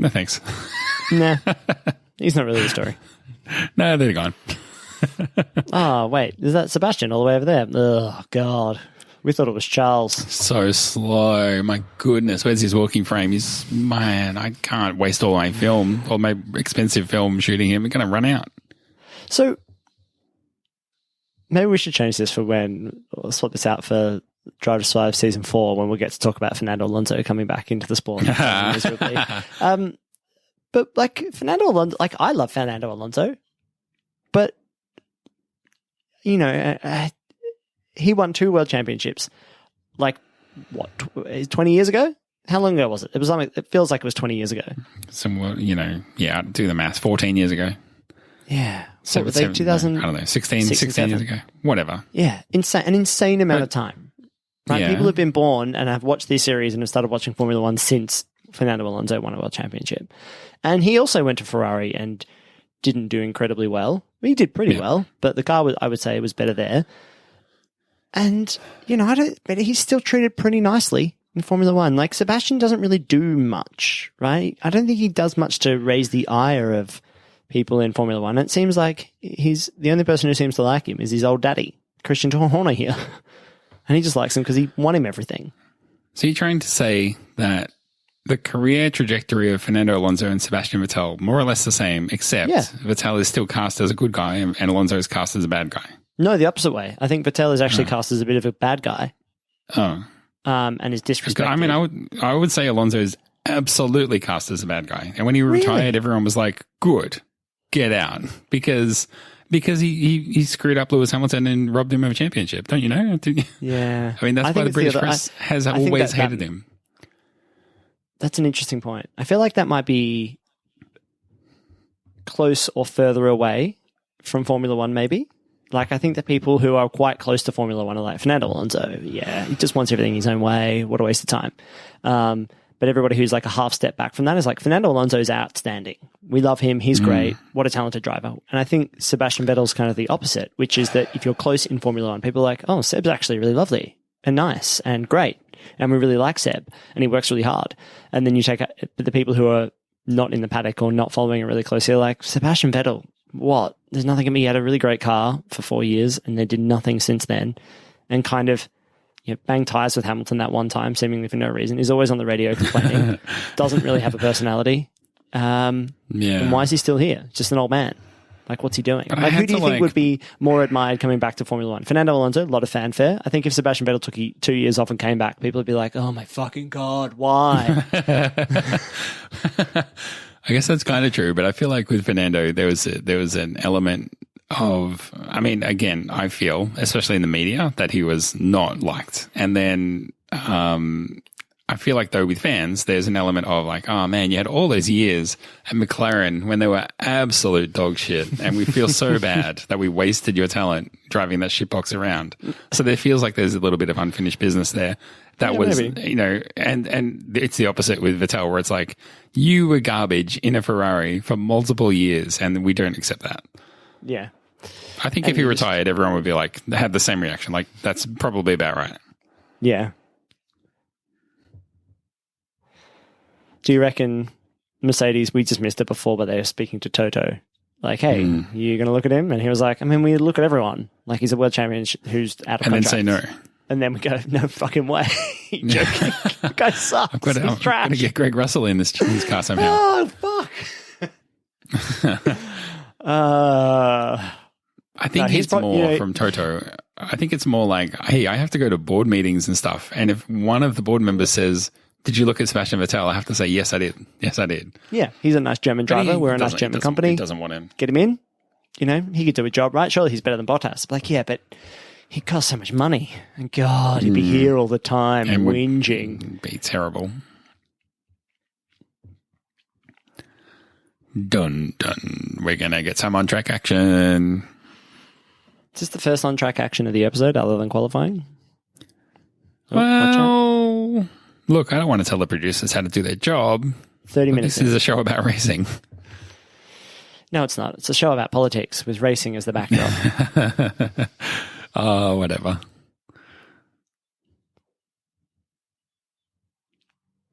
[SPEAKER 1] No, thanks.
[SPEAKER 2] Nah, he's not really the story.
[SPEAKER 1] No, they're gone.
[SPEAKER 2] Oh, wait. Is that Sebastian all the way over there? Oh, God. We thought it was Charles.
[SPEAKER 1] So slow. My goodness. Where's his walking frame? I can't waste all my film, all my expensive film shooting him. We're going to run out.
[SPEAKER 2] So maybe we should change this for when, we'll swap this out for Drive to Survive Season 4 when we get to talk about Fernando Alonso coming back into the sport. But like Fernando Alonso, like I love Fernando Alonso, but you know, he won 2 world championships. Like what, 20 years ago? How long ago was it? It was like, it feels like it was 20 years ago.
[SPEAKER 1] Somewhat, you know, yeah, do the math. 14 years ago.
[SPEAKER 2] Yeah.
[SPEAKER 1] So
[SPEAKER 2] what, 2000?
[SPEAKER 1] I don't know, 16 years ago. Whatever.
[SPEAKER 2] Yeah. An insane amount of time. Right?
[SPEAKER 1] Yeah.
[SPEAKER 2] People have been born and have watched this series and have started watching Formula One since Fernando Alonso won a world championship. And he also went to Ferrari and didn't do incredibly well. He did pretty well, but the car, I would say, was better there. And, you know, but he's still treated pretty nicely in Formula One. Like, Sebastian doesn't really do much, right? I don't think he does much to raise the ire of people in Formula One. It seems like he's the only person who seems to like him is his old daddy, Christian Horner here. And he just likes him because he won him everything.
[SPEAKER 1] So you're trying to say that the career trajectory of Fernando Alonso and Sebastian Vettel more or less the same, except Vettel is still cast as a good guy and Alonso is cast as a bad guy.
[SPEAKER 2] No, the opposite way. I think Vettel is actually cast as a bit of a bad guy.
[SPEAKER 1] Oh.
[SPEAKER 2] And is disrespected.
[SPEAKER 1] I mean, I would say Alonso is absolutely cast as a bad guy. And when he retired, everyone was like, good, get out. Because he screwed up Lewis Hamilton and robbed him of a championship, don't you know?
[SPEAKER 2] Yeah.
[SPEAKER 1] I mean, that's why the British press has always hated him.
[SPEAKER 2] That's an interesting point. I feel like that might be close or further away from Formula One, maybe. Like, I think that people who are quite close to Formula One are like, Fernando Alonso, he just wants everything his own way. What a waste of time. But everybody who's like a half step back from that is like, Fernando Alonso is outstanding. We love him. He's great. What a talented driver. And I think Sebastian Vettel's kind of the opposite, which is that if you're close in Formula One, people are like, oh, Seb's actually really lovely and nice and great. And we really like Seb and he works really hard. And then you take the people who are not in the paddock or not following it really closely are like, Sebastian Vettel, what? There's nothing in me. He had a really great car for 4 years and they did nothing since then. And kind of, you know, banged tires with Hamilton that one time, seemingly for no reason. He's always on the radio complaining. Doesn't really have a personality. And why is he still here? Just an old man. Like, what's he doing? Like, who do you think would be more admired coming back to Formula One? Fernando Alonso, a lot of fanfare. I think if Sebastian Vettel took 2 years off and came back, people would be like, oh my fucking God, why?
[SPEAKER 1] I guess that's kind of true, but I feel like with Fernando, there was an element of, I mean, again, I feel, especially in the media, that he was not liked. And then I feel like, though, with fans, there's an element of like, oh man, you had all those years at McLaren when they were absolute dog shit, and we feel so bad that we wasted your talent driving that shitbox around. So there feels like there's a little bit of unfinished business there. That was, maybe. You know, and it's the opposite with Vettel, where it's like, you were garbage in a Ferrari for multiple years, and we don't accept that.
[SPEAKER 2] Yeah.
[SPEAKER 1] I think if he retired, everyone would be like, have the same reaction. Like, that's probably about right.
[SPEAKER 2] Yeah. Do you reckon Mercedes, we just missed it before, but they were speaking to Toto. Like, hey, you going to look at him? And he was like, I mean, we look at everyone. Like, he's a world champion who's out of contract.
[SPEAKER 1] And then say no.
[SPEAKER 2] And then we go, no fucking way. Joking. The guy sucks. I've got
[SPEAKER 1] to get Greg Russell in this car somehow.
[SPEAKER 2] Oh, fuck.
[SPEAKER 1] I think it's more from Toto. I think it's more like, hey, I have to go to board meetings and stuff. And if one of the board members says, did you look at Sebastian Vettel? I have to say, yes, I did. Yes, I did.
[SPEAKER 2] Yeah, he's a nice German driver. We're a nice German company.
[SPEAKER 1] He doesn't want him.
[SPEAKER 2] Get him in. You know, he could do a job, right? Surely he's better than Bottas. But like, yeah, but he costs so much money. And God, he'd be here all the time and whinging.
[SPEAKER 1] Be terrible. Dun, dun. We're going to get some on-track action.
[SPEAKER 2] Is this the first on-track action of the episode other than qualifying?
[SPEAKER 1] Well, look, I don't want to tell the producers how to do their job.
[SPEAKER 2] 30 minutes.
[SPEAKER 1] This is a show about racing.
[SPEAKER 2] No, it's not. It's a show about politics with racing as the backdrop.
[SPEAKER 1] Oh, whatever.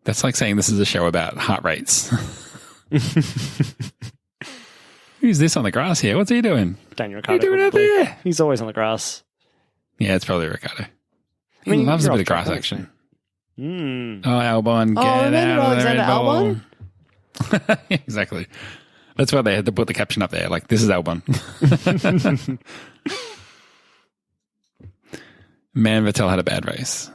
[SPEAKER 1] That's like saying this is a show about heart rates. Who's this on the grass here? What's he doing?
[SPEAKER 2] Daniel Ricciardo.
[SPEAKER 1] What are you doing out there?
[SPEAKER 2] He's always on the grass.
[SPEAKER 1] Yeah, it's probably Ricciardo. He loves a bit of grass action. Oh, Albon, get out of there, Albon. Exactly. That's why they had to put the caption up there, like, this is Albon. Man, Vettel had a bad race.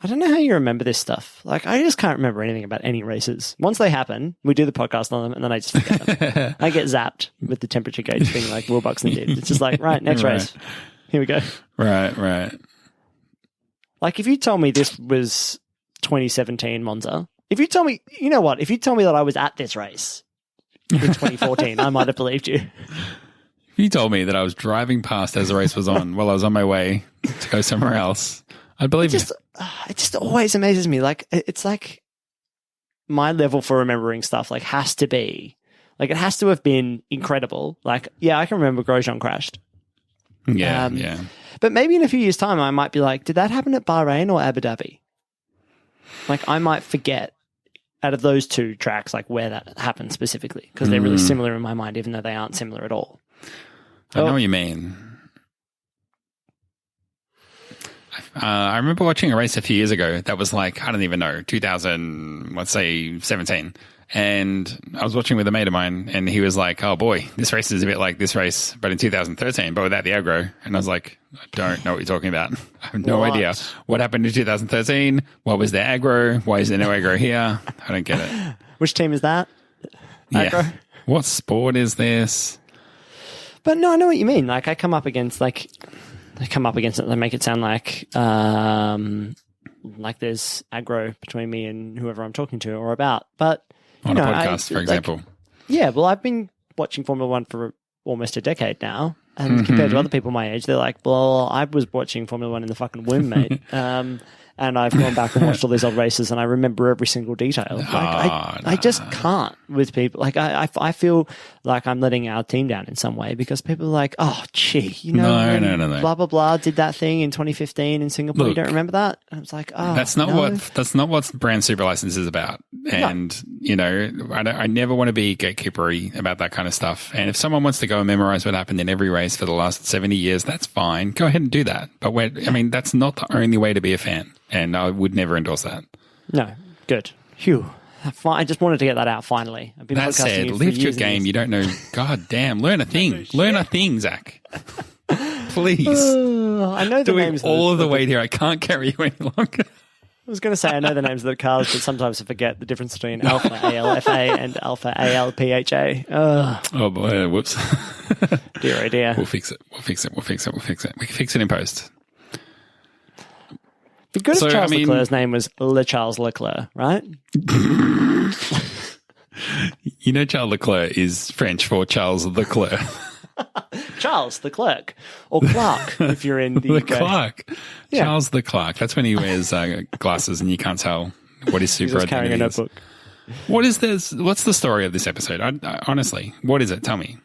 [SPEAKER 2] I don't know how you remember this stuff. Like, I just can't remember anything about any races. Once they happen, we do the podcast on them, and then I just forget them. I get zapped with the temperature gauge thing like Will Buxton did. It's just like, right, next race. Here we go.
[SPEAKER 1] Right.
[SPEAKER 2] Like, if you told me this was 2017 Monza, if you told me, you know what, if you told me that I was at this race in 2014, I might have believed you.
[SPEAKER 1] If you told me that I was driving past as the race was on while I was on my way to go somewhere else, I'd believe you.
[SPEAKER 2] It just always amazes me. Like, it's like my level for remembering stuff like has to be like, it has to have been incredible. Like, yeah, I can remember Grosjean crashed.
[SPEAKER 1] Yeah.
[SPEAKER 2] But maybe in a few years' time, I might be like, did that happen at Bahrain or Abu Dhabi? Like, I might forget out of those two tracks, like where that happened specifically, because they're really similar in my mind, even though they aren't similar at all.
[SPEAKER 1] I know what you mean. I remember watching a race a few years ago that was like, I don't even know, 2000, let's say 17. And I was watching with a mate of mine, and he was like, oh boy, this race is a bit like this race, but in 2013, but without the aggro. And I was like, I don't know what you're talking about. I have no idea. What happened in 2013? What was their aggro? Why is there no aggro here? I don't get it.
[SPEAKER 2] Which team is that? Aggro?
[SPEAKER 1] Yeah. What sport is this?
[SPEAKER 2] But no, I know what you mean. Like, I come up against it, they make it sound like there's aggro between me and whoever I'm talking to or about. But
[SPEAKER 1] on a podcast, for example.
[SPEAKER 2] Yeah, well, I've been watching Formula One for almost a decade now, and compared to other people my age, they're like, well, I was watching Formula One in the fucking womb, mate. And I've gone back and watched all these old races, and I remember every single detail. Like, I just can't with people. Like, I feel like I'm letting our team down in some way because people are like, oh, gee, you know,
[SPEAKER 1] no.
[SPEAKER 2] blah, blah, blah, did that thing in 2015 in Singapore. You don't remember that? And I was like, oh,
[SPEAKER 1] that's not what brand super license is about. And, you know, I never want to be gatekeepery about that kind of stuff. And if someone wants to go and memorize what happened in every race for the last 70 years, that's fine. Go ahead and do that. But that's not the only way to be a fan. And I would never endorse that. No, good. Phew. I just wanted to get that out finally. I've been that said, lift your game. You don't know. God damn. Learn a thing. Learn a thing, Zach. Please.
[SPEAKER 2] I know the names.
[SPEAKER 1] All of the way here. I can't carry you any longer.
[SPEAKER 2] I was going to say I know the names of the cars, but sometimes I forget the difference between Alpha ALFA and Alpha ALPHA.
[SPEAKER 1] Oh boy. Whoops.
[SPEAKER 2] Dear, oh dear.
[SPEAKER 1] We'll fix it. We can fix it in post.
[SPEAKER 2] Be good if Charles Leclerc's name was Le Charles Leclerc, right?
[SPEAKER 1] You know, Charles Leclerc is French for Charles Leclerc.
[SPEAKER 2] Charles Leclerc, or Clark, if you're in the
[SPEAKER 1] Leclerc. Yeah. Charles Leclerc. That's when he wears glasses and you can't tell what his super identity is. Carrying a notebook. What is this? What's the story of this episode? Honestly, what is it? Tell me.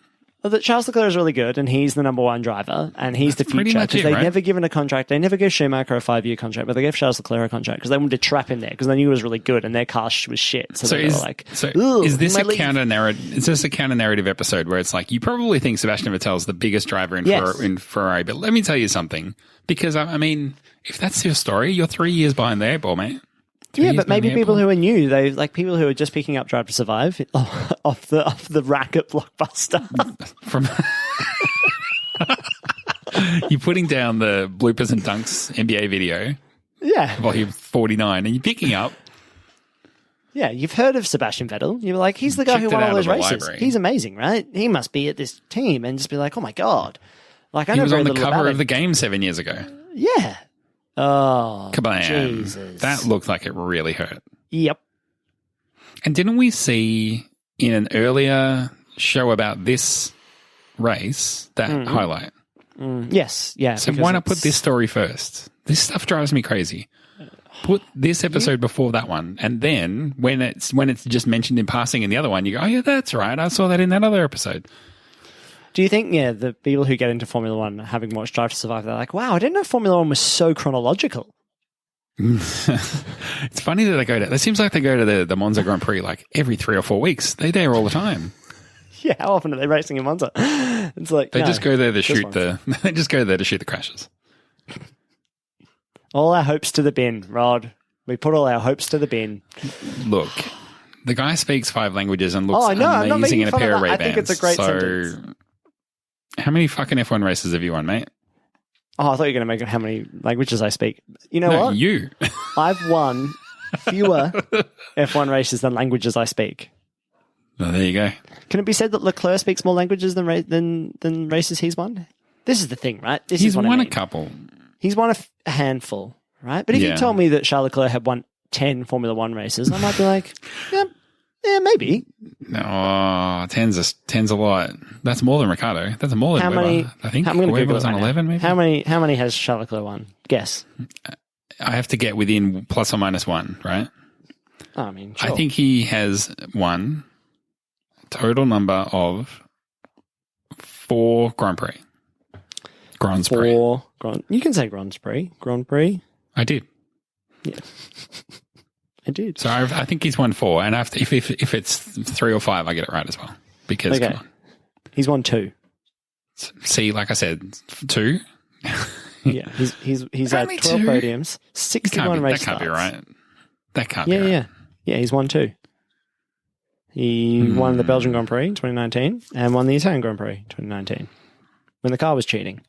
[SPEAKER 2] Well, that Charles Leclerc is really good, and he's the number one driver, and he's the future. Because they've never given a contract. They never gave Schumacher a 5-year contract, but they gave Charles Leclerc a contract because they wanted to trap him there because they knew he was really good, and their car was shit. So they were like,
[SPEAKER 1] is this a counter narrative? Is this a counter narrative episode where it's like you probably think Sebastian Vettel is the biggest driver in Ferrari, but let me tell you something. Because I mean, if that's your story, you're 3 years behind the 8 ball, mate.
[SPEAKER 2] Yeah, but maybe people who are new, they like people who are just picking up Drive to Survive off the rack at Blockbuster.
[SPEAKER 1] You're putting down the bloopers and dunks NBA video.
[SPEAKER 2] Yeah.
[SPEAKER 1] Volume 49, and you're picking up.
[SPEAKER 2] Yeah, you've heard of Sebastian Vettel. You're like, he's the guy who won all those races. Library. He's amazing, right? He must be at this team, and just be like, oh my God. Like,
[SPEAKER 1] he was on the cover of the game 7 years ago.
[SPEAKER 2] Yeah. Oh,
[SPEAKER 1] kablam.
[SPEAKER 2] Jesus.
[SPEAKER 1] That looked like it really hurt.
[SPEAKER 2] Yep.
[SPEAKER 1] And didn't we see in an earlier show about this race that highlight?
[SPEAKER 2] Yes, yeah.
[SPEAKER 1] So why not put this story first? This stuff drives me crazy. Put this episode before that one, and then when it's just mentioned in passing in the other one, you go, oh yeah, that's right, I saw that in that other episode.
[SPEAKER 2] Do you think, the people who get into Formula One, having watched Drive to Survive, they're like, wow, I didn't know Formula One was so chronological.
[SPEAKER 1] It's funny that it seems like they go to the Monza Grand Prix like every 3 or 4 weeks. They're there all the time.
[SPEAKER 2] Yeah, how often are they racing in Monza? It's like
[SPEAKER 1] they just go there to shoot the crashes.
[SPEAKER 2] All our hopes to the bin, Rod. We put all our hopes to the bin.
[SPEAKER 1] Look, the guy speaks 5 languages and looks amazing in a pair of Ray-Bans.
[SPEAKER 2] I think it's a great sentence.
[SPEAKER 1] How many fucking F1 races have you won, mate?
[SPEAKER 2] Oh, I thought you were going to make it how many languages I speak. You know what?
[SPEAKER 1] You.
[SPEAKER 2] I've won fewer F1 races than languages I speak.
[SPEAKER 1] Well, there you go.
[SPEAKER 2] Can it be said that Leclerc speaks more languages than races he's won? This is the thing, right?
[SPEAKER 1] He's won a couple.
[SPEAKER 2] He's won a handful, right? But if you told me that Charles Leclerc had won 10 Formula One races, I might be like, yeah, maybe.
[SPEAKER 1] No, 10's a lot. That's more than Ricardo. That's more than Weber, I think. Weber was on 11, maybe.
[SPEAKER 2] How many has Charles Leclerc won? Guess.
[SPEAKER 1] I have to get within plus or minus one, right?
[SPEAKER 2] I mean, sure.
[SPEAKER 1] I think he has won total number of 4 Grand Prix. Grand Prix.
[SPEAKER 2] You can say Grand Prix. Grand Prix.
[SPEAKER 1] I did.
[SPEAKER 2] Yeah. I did.
[SPEAKER 1] So I think he's won 4, and if it's 3 or 5, I get it right as well. Because come on.
[SPEAKER 2] He's won 2.
[SPEAKER 1] See, like I said, 2.
[SPEAKER 2] Yeah, he's had 12 podiums, 61 race starts.
[SPEAKER 1] That can't be right. That can't be right.
[SPEAKER 2] Yeah, he's won 2. He won the Belgian Grand Prix in 2019 and won the Italian Grand Prix 2019 when the car was cheating.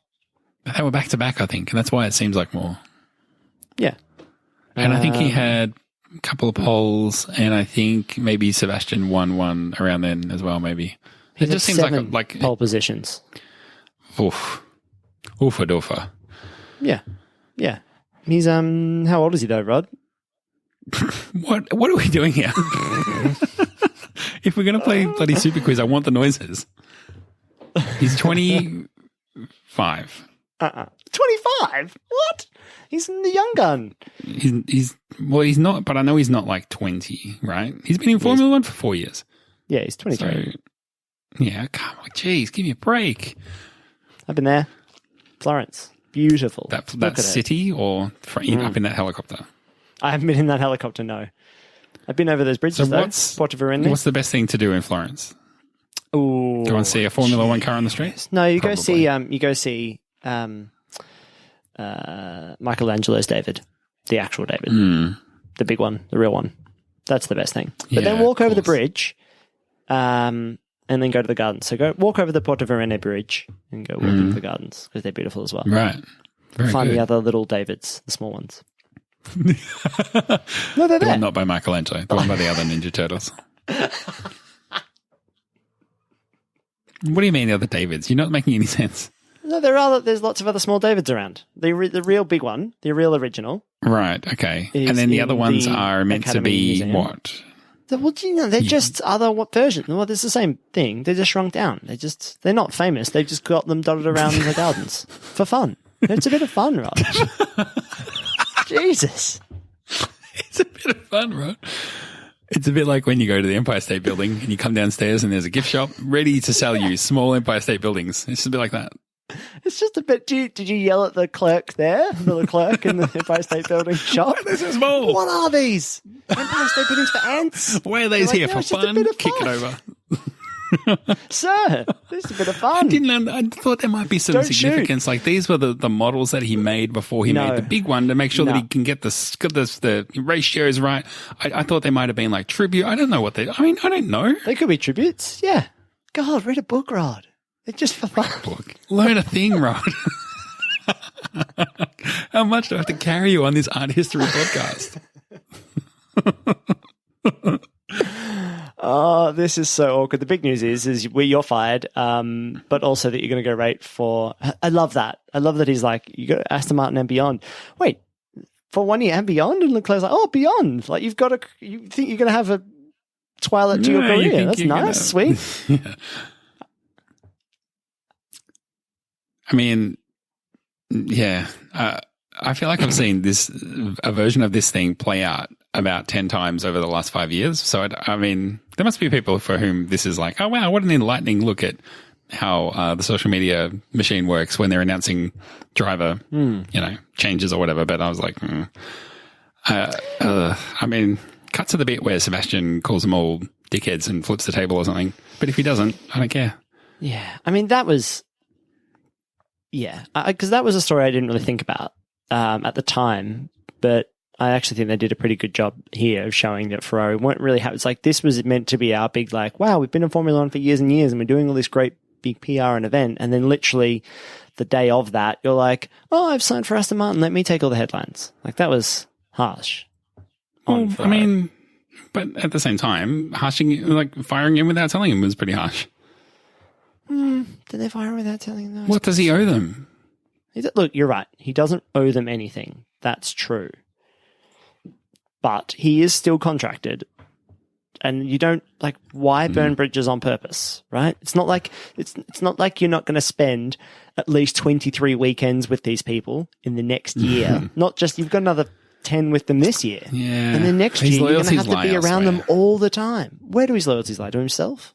[SPEAKER 1] They were back to back, I think, and that's why it seems like more.
[SPEAKER 2] Yeah.
[SPEAKER 1] And I think he had a couple of poles, and I think maybe Sebastian won one around then as well, maybe. It just seems like
[SPEAKER 2] pole positions.
[SPEAKER 1] Oofa doofa.
[SPEAKER 2] Yeah. Yeah. He's how old is he though, Rod?
[SPEAKER 1] What are we doing here? If we're going to play bloody Super Quiz, I want the noises. He's 25.
[SPEAKER 2] 25? What? He's the young gun.
[SPEAKER 1] He's not, but I know he's not like 20, right? He's been in Formula 1 for 4 years.
[SPEAKER 2] Yeah, he's 23.
[SPEAKER 1] So, yeah, come on, geez, give me a break.
[SPEAKER 2] I've been there. Florence. Beautiful.
[SPEAKER 1] That city or up in that helicopter?
[SPEAKER 2] I haven't been in that helicopter, no. I've been over those bridges, though.
[SPEAKER 1] What's the best thing to do in Florence?
[SPEAKER 2] Ooh,
[SPEAKER 1] go and see a Formula 1 car on the street?
[SPEAKER 2] No, you go see Michelangelo's David, the actual David, the big one, the real one. That's the best thing. But then walk over the bridge, and then go to the gardens. So walk over the Porto Verene bridge and go walk into the gardens because they're beautiful as well.
[SPEAKER 1] Right.
[SPEAKER 2] Find the other little Davids, the small ones. No, they're there.
[SPEAKER 1] The one not by Michelangelo, the one by the other Ninja Turtles. What do you mean the other Davids? You're not making any sense.
[SPEAKER 2] No, there's lots of other small Davids around. The real big one, the real original.
[SPEAKER 1] Right, okay. And then the other ones are meant to be Museum. What?
[SPEAKER 2] Well, they're just other versions. Well, it's the same thing. They're just shrunk down. They're not famous. They've just got them dotted around in the gardens for fun. It's a bit of fun, Rod. Jesus.
[SPEAKER 1] It's a bit of fun, Rod. It's a bit like when you go to the Empire State Building and you come downstairs and there's a gift shop ready to sell you small Empire State Buildings. It's just a bit like that.
[SPEAKER 2] It's just a bit. Did you yell at the clerk there? The clerk in the Empire State Building shop?
[SPEAKER 1] Why are they so small?
[SPEAKER 2] What are these? Empire State Buildings for ants?
[SPEAKER 1] Why are these here for fun? Kick it over.
[SPEAKER 2] Sir, this is a bit of fun.
[SPEAKER 1] I thought there might be some significance. Like these were the models that he made before he made the big one to make sure that he can get the ratios right. I thought they might have been like tribute. I don't know what I don't know.
[SPEAKER 2] They could be tributes. Yeah. God, read a book, Rod. It's just for fun.
[SPEAKER 1] Book. Learn a thing, Rod. How much do I have to carry you on this art history podcast?
[SPEAKER 2] Oh, this is so awkward. The big news is you're fired, but also that you're going to go rate for. I love that. I love that he's like, you got Aston Martin and beyond. Wait, for 1 year and beyond? And Leclerc's like, oh, beyond. Like you think you're going to have a twilight to your career. That's nice, sweet.
[SPEAKER 1] Yeah. I mean, yeah, I feel like I've seen a version of this thing play out about 10 times over the last 5 years. So, I mean, there must be people for whom this is like, oh, wow, what an enlightening look at how the social media machine works when they're announcing driver, changes or whatever. But I was like, I mean, cut to the bit where Sebastian calls them all dickheads and flips the table or something. But if he doesn't, I don't care.
[SPEAKER 2] Yeah. I mean, that was... Yeah, because that was a story I didn't really think about at the time, but I actually think they did a pretty good job here of showing that Ferrari weren't really happy. It's like this was meant to be our big, like, wow, we've been in Formula 1 for years and years and we're doing all this great big PR and event, and then literally the day of that, you're like, oh, I've signed for Aston Martin. Let me take all the headlines. Like, that was harsh.
[SPEAKER 1] Well, I mean, but at the same time, firing him without telling him was pretty harsh.
[SPEAKER 2] Did they fire him without telling him?
[SPEAKER 1] What does he owe them?
[SPEAKER 2] Look, you're right. He doesn't owe them anything. That's true. But he is still contracted. And you don't, like, why burn bridges on purpose, right? It's not like you're not going to spend at least 23 weekends with these people in the next year. Not just, you've got another 10 with them this year.
[SPEAKER 1] Yeah.
[SPEAKER 2] And then next year, you're going to have to be around them all the time. Where do his loyalties lie? To himself?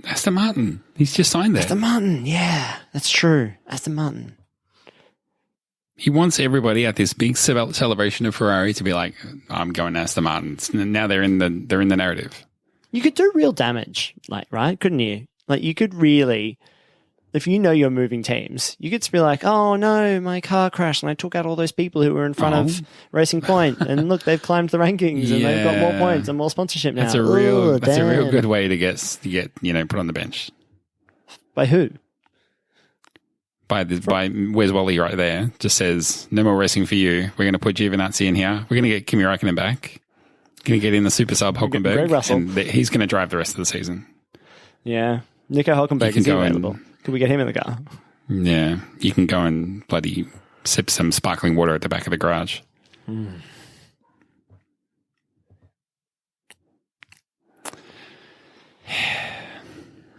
[SPEAKER 1] Aston Martin. He's just signed there.
[SPEAKER 2] Aston Martin, yeah. That's true. Aston Martin.
[SPEAKER 1] He wants everybody at this big celebration of Ferrari to be like, I'm going to Aston Martin. Now they're in the narrative.
[SPEAKER 2] You could do real damage, like, right? Couldn't you? Like, you could really, if you know you're moving teams, you could just be like, oh no, my car crashed and I took out all those people who were in front of Racing Point, and look, they've climbed the rankings and they've got more points and more sponsorship now.
[SPEAKER 1] That's a real good way to get put on the bench.
[SPEAKER 2] By who?
[SPEAKER 1] By where's Wally right there? Just says, no more racing for you. We're going to put Giovinazzi in here. We're going to get Kimi Räikkönen back. Going to get in the super sub Hülkenberg. And he's going to drive the rest of the season.
[SPEAKER 2] Yeah. Nico Hülkenberg is available. Could we get him in the car?
[SPEAKER 1] Yeah. You can go and bloody sip some sparkling water at the back of the garage.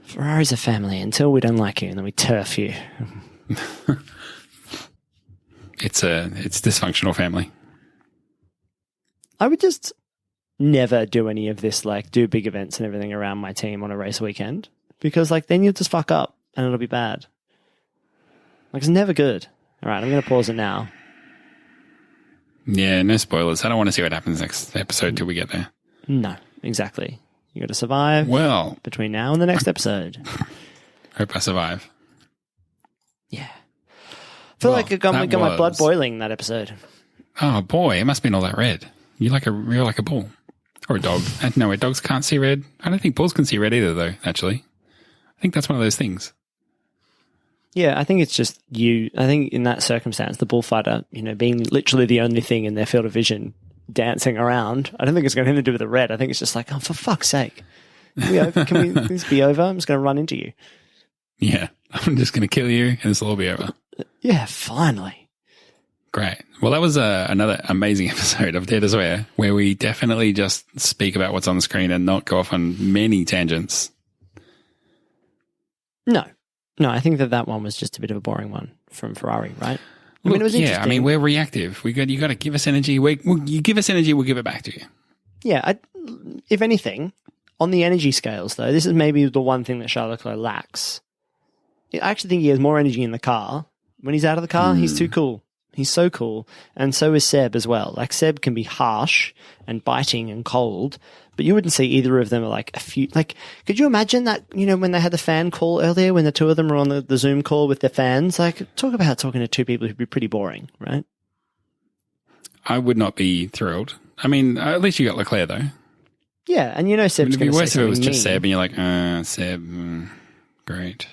[SPEAKER 2] Ferrari's a family until we don't like you and then we turf you.
[SPEAKER 1] It's dysfunctional family.
[SPEAKER 2] I would just never do any of this, like do big events and everything around my team on a race weekend, because like then you'll just fuck up and it'll be bad. Like, it's never good. All right, I'm going to pause it now.
[SPEAKER 1] Yeah, no spoilers. I don't want to see what happens next episode till we get there.
[SPEAKER 2] No, exactly. You got to survive.
[SPEAKER 1] Well,
[SPEAKER 2] between now and the next episode.
[SPEAKER 1] Hope I survive.
[SPEAKER 2] Yeah. I feel like I got my blood boiling that episode.
[SPEAKER 1] Oh boy, it must have been all that red. You're like a bull or a dog. No, dogs can't see red. I don't think bulls can see red either, though. Actually, I think that's one of those things.
[SPEAKER 2] Yeah, I think it's just you. I think in that circumstance, the bullfighter, being literally the only thing in their field of vision, dancing around. I don't think it's got anything to do with the red. I think it's just like, oh, for fuck's sake, can this be over? I'm just going to run into you.
[SPEAKER 1] Yeah, I'm just going to kill you, and this will all be over.
[SPEAKER 2] Yeah, finally.
[SPEAKER 1] Great. Well, that was another amazing episode of Dare to Swear, where we definitely just speak about what's on the screen and not go off on many tangents.
[SPEAKER 2] No, I think that one was just a bit of a boring one from Ferrari, right? I mean, it was interesting.
[SPEAKER 1] I mean, we're reactive. You got to give us energy. You give us energy, we'll give it back to you.
[SPEAKER 2] Yeah, if anything, on the energy scales, though, this is maybe the one thing that Charles Leclerc lacks. I actually think he has more energy in the car. When he's out of the car, he's too cool. He's so cool. And so is Seb as well. Like, Seb can be harsh and biting and cold, but you wouldn't see either of them like a few. Like, could you imagine that, when they had the fan call earlier, when the two of them were on the Zoom call with their fans? Like, talk about talking to two people who'd be pretty boring, right?
[SPEAKER 1] I would not be thrilled. I mean, at least you got Leclerc, though.
[SPEAKER 2] Yeah, and Seb's going to say
[SPEAKER 1] worse if it was
[SPEAKER 2] mean.
[SPEAKER 1] just Seb and you're like, Seb, great.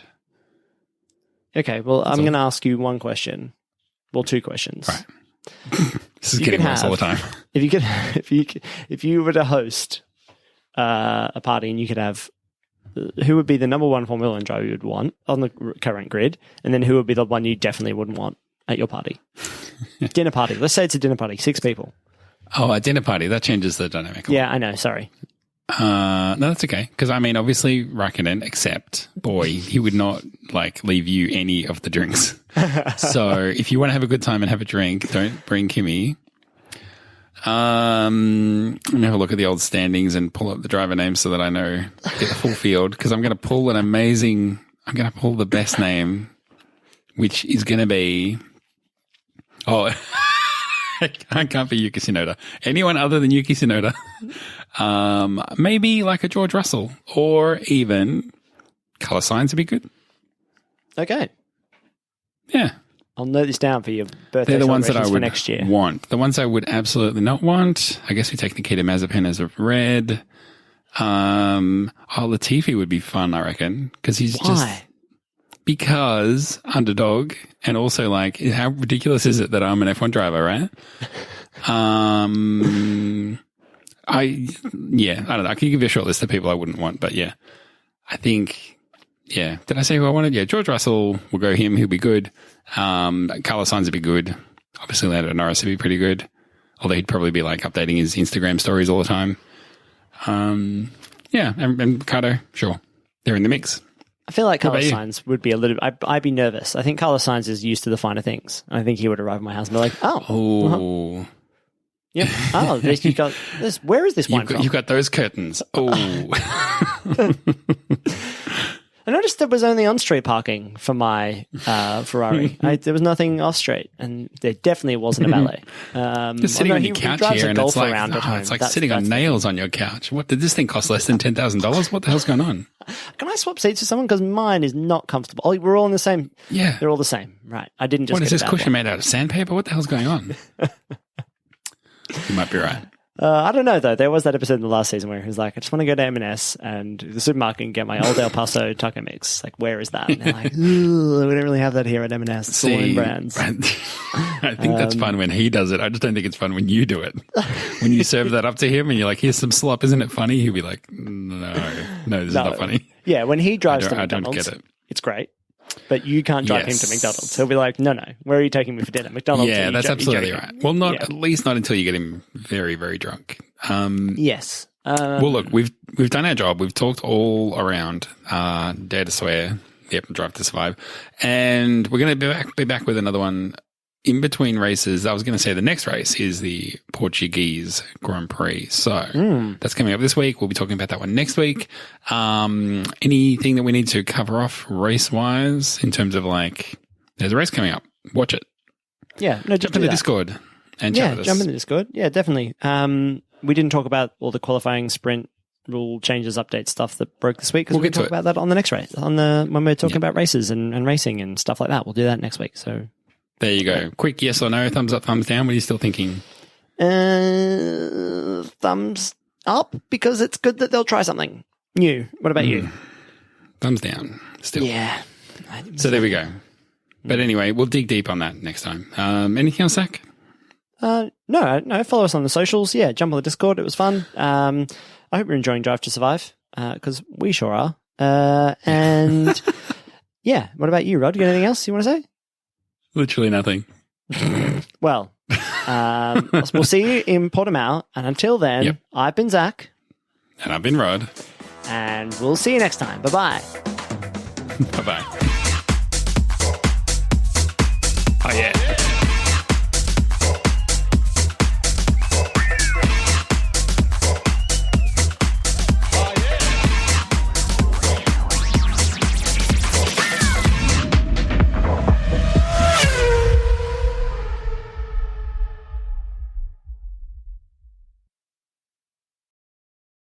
[SPEAKER 2] Okay, well, I'm going to ask you one question. Well, two questions.
[SPEAKER 1] Right. This is getting worse all the time.
[SPEAKER 2] If you were to host a party and you could have, who would be the number one Formula 1 driver you'd want on the current grid, and then who would be the one you definitely wouldn't want at your party? Dinner party. Let's say it's a dinner party, 6 people. Oh,
[SPEAKER 1] a dinner party. That changes the dynamic.
[SPEAKER 2] Yeah, I know. Sorry.
[SPEAKER 1] No, that's okay. Because, I mean, obviously, Räikkönen, except, boy, he would not, leave you any of the drinks. So, if you want to have a good time and have a drink, don't bring Kimi. Let me have a look at the old standings and pull up the driver names so that I know, get the full field. Because I'm going to pull the best name, which is going to be, I can't be Yuki Tsunoda. Anyone other than Yuki Tsunoda. Maybe like a George Russell, or even color signs would be good.
[SPEAKER 2] Okay.
[SPEAKER 1] Yeah.
[SPEAKER 2] I'll note this down for your birthday.
[SPEAKER 1] They're the ones that I would
[SPEAKER 2] next year.
[SPEAKER 1] want. The ones I would absolutely not want. I guess we take Nikita Mazepin as a red. Latifi would be fun, I reckon, because he's
[SPEAKER 2] Why?
[SPEAKER 1] because underdog, and also like, how ridiculous is it that I'm an F1 driver, right? I don't know. I can give you a short list of people I wouldn't want, but yeah, I think, yeah. Did I say who I wanted? Yeah, George Russell, we'll go him. He'll be good. Carlos Sainz would be good. Obviously, Lando Norris would be pretty good. Although he'd probably be like updating his Instagram stories all the time. Yeah, and Ricardo, sure. They're in the mix.
[SPEAKER 2] I feel like Carlos Sainz would be a little... I'd be nervous. I think Carlos Sainz is used to the finer things. I think he would arrive at my house and be like, oh. Yep. Oh, you got this. Where is this wine from?
[SPEAKER 1] You've got those curtains. Oh.
[SPEAKER 2] I noticed there was only on-street parking for my Ferrari. There was nothing off-street, and there definitely wasn't a valet.
[SPEAKER 1] Just sitting on your couch here, and it's like sitting on nails on your couch. What, did this thing cost less than $10,000? What the hell's going on?
[SPEAKER 2] Can I swap seats with someone? Because mine is not comfortable. Oh, we're all in the same.
[SPEAKER 1] Yeah.
[SPEAKER 2] They're all the same. Right. I didn't just
[SPEAKER 1] What, is this cushion made out of sandpaper? What the hell's going on? You might be right.
[SPEAKER 2] I don't know, though. There was that episode in the last season where he was like, I just want to go to M&S and the supermarket and get my old El Paso taco mix. Like, where is that? And they're like, we don't really have that here at M&S. It's all in brands.
[SPEAKER 1] I think that's fun when he does it. I just don't think it's fun when you do it. When you serve that up to him and you're like, here's some slop. Isn't it funny? He'll be like, no, this is not funny.
[SPEAKER 2] Yeah, when he drives to
[SPEAKER 1] I
[SPEAKER 2] McDonald's,
[SPEAKER 1] don't get it.
[SPEAKER 2] It's great. But you can't drive him to McDonald's. He'll be like, no, where are you taking me for dinner? McDonald's.
[SPEAKER 1] Yeah, that's absolutely right. Well, at least not until you get him very, very drunk.
[SPEAKER 2] Yes.
[SPEAKER 1] Well, look, we've done our job. We've talked all around Dare to Swear, Yep, Drive to Survive. And we're going to be back with another one in between races. I was going to say the next race is the Portuguese Grand Prix. So that's coming up this week. We'll be talking about that one next week. Anything that we need to cover off race-wise in terms of like, there's a race coming up. Watch it.
[SPEAKER 2] Yeah. No,
[SPEAKER 1] jump in the Discord and chat with us.
[SPEAKER 2] Jump in the Discord. Yeah, definitely. We didn't talk about all the qualifying sprint rule changes, update stuff that broke this week because we'll talk about that on the next race. When we're talking about races and racing and stuff like that. We'll do that next week. So
[SPEAKER 1] there you go. Quick yes or no, thumbs up, thumbs down. What are you still thinking?
[SPEAKER 2] Thumbs up, because it's good that they'll try something new. What about you? Thumbs
[SPEAKER 1] down still.
[SPEAKER 2] Yeah.
[SPEAKER 1] So there we go. But anyway, we'll dig deep on that next time. Anything else, Zach?
[SPEAKER 2] No. Follow us on the socials. Yeah, jump on the Discord. It was fun. I hope you're enjoying Drive to Survive, because we sure are. And yeah, what about you, Rod? You got anything else you want to say?
[SPEAKER 1] Literally nothing.
[SPEAKER 2] Well, we'll see you in Portimao. And until then, I've been Zach.
[SPEAKER 1] And I've been Rod.
[SPEAKER 2] And we'll see you next time. Bye-bye.
[SPEAKER 1] Bye-bye. Oh, yeah.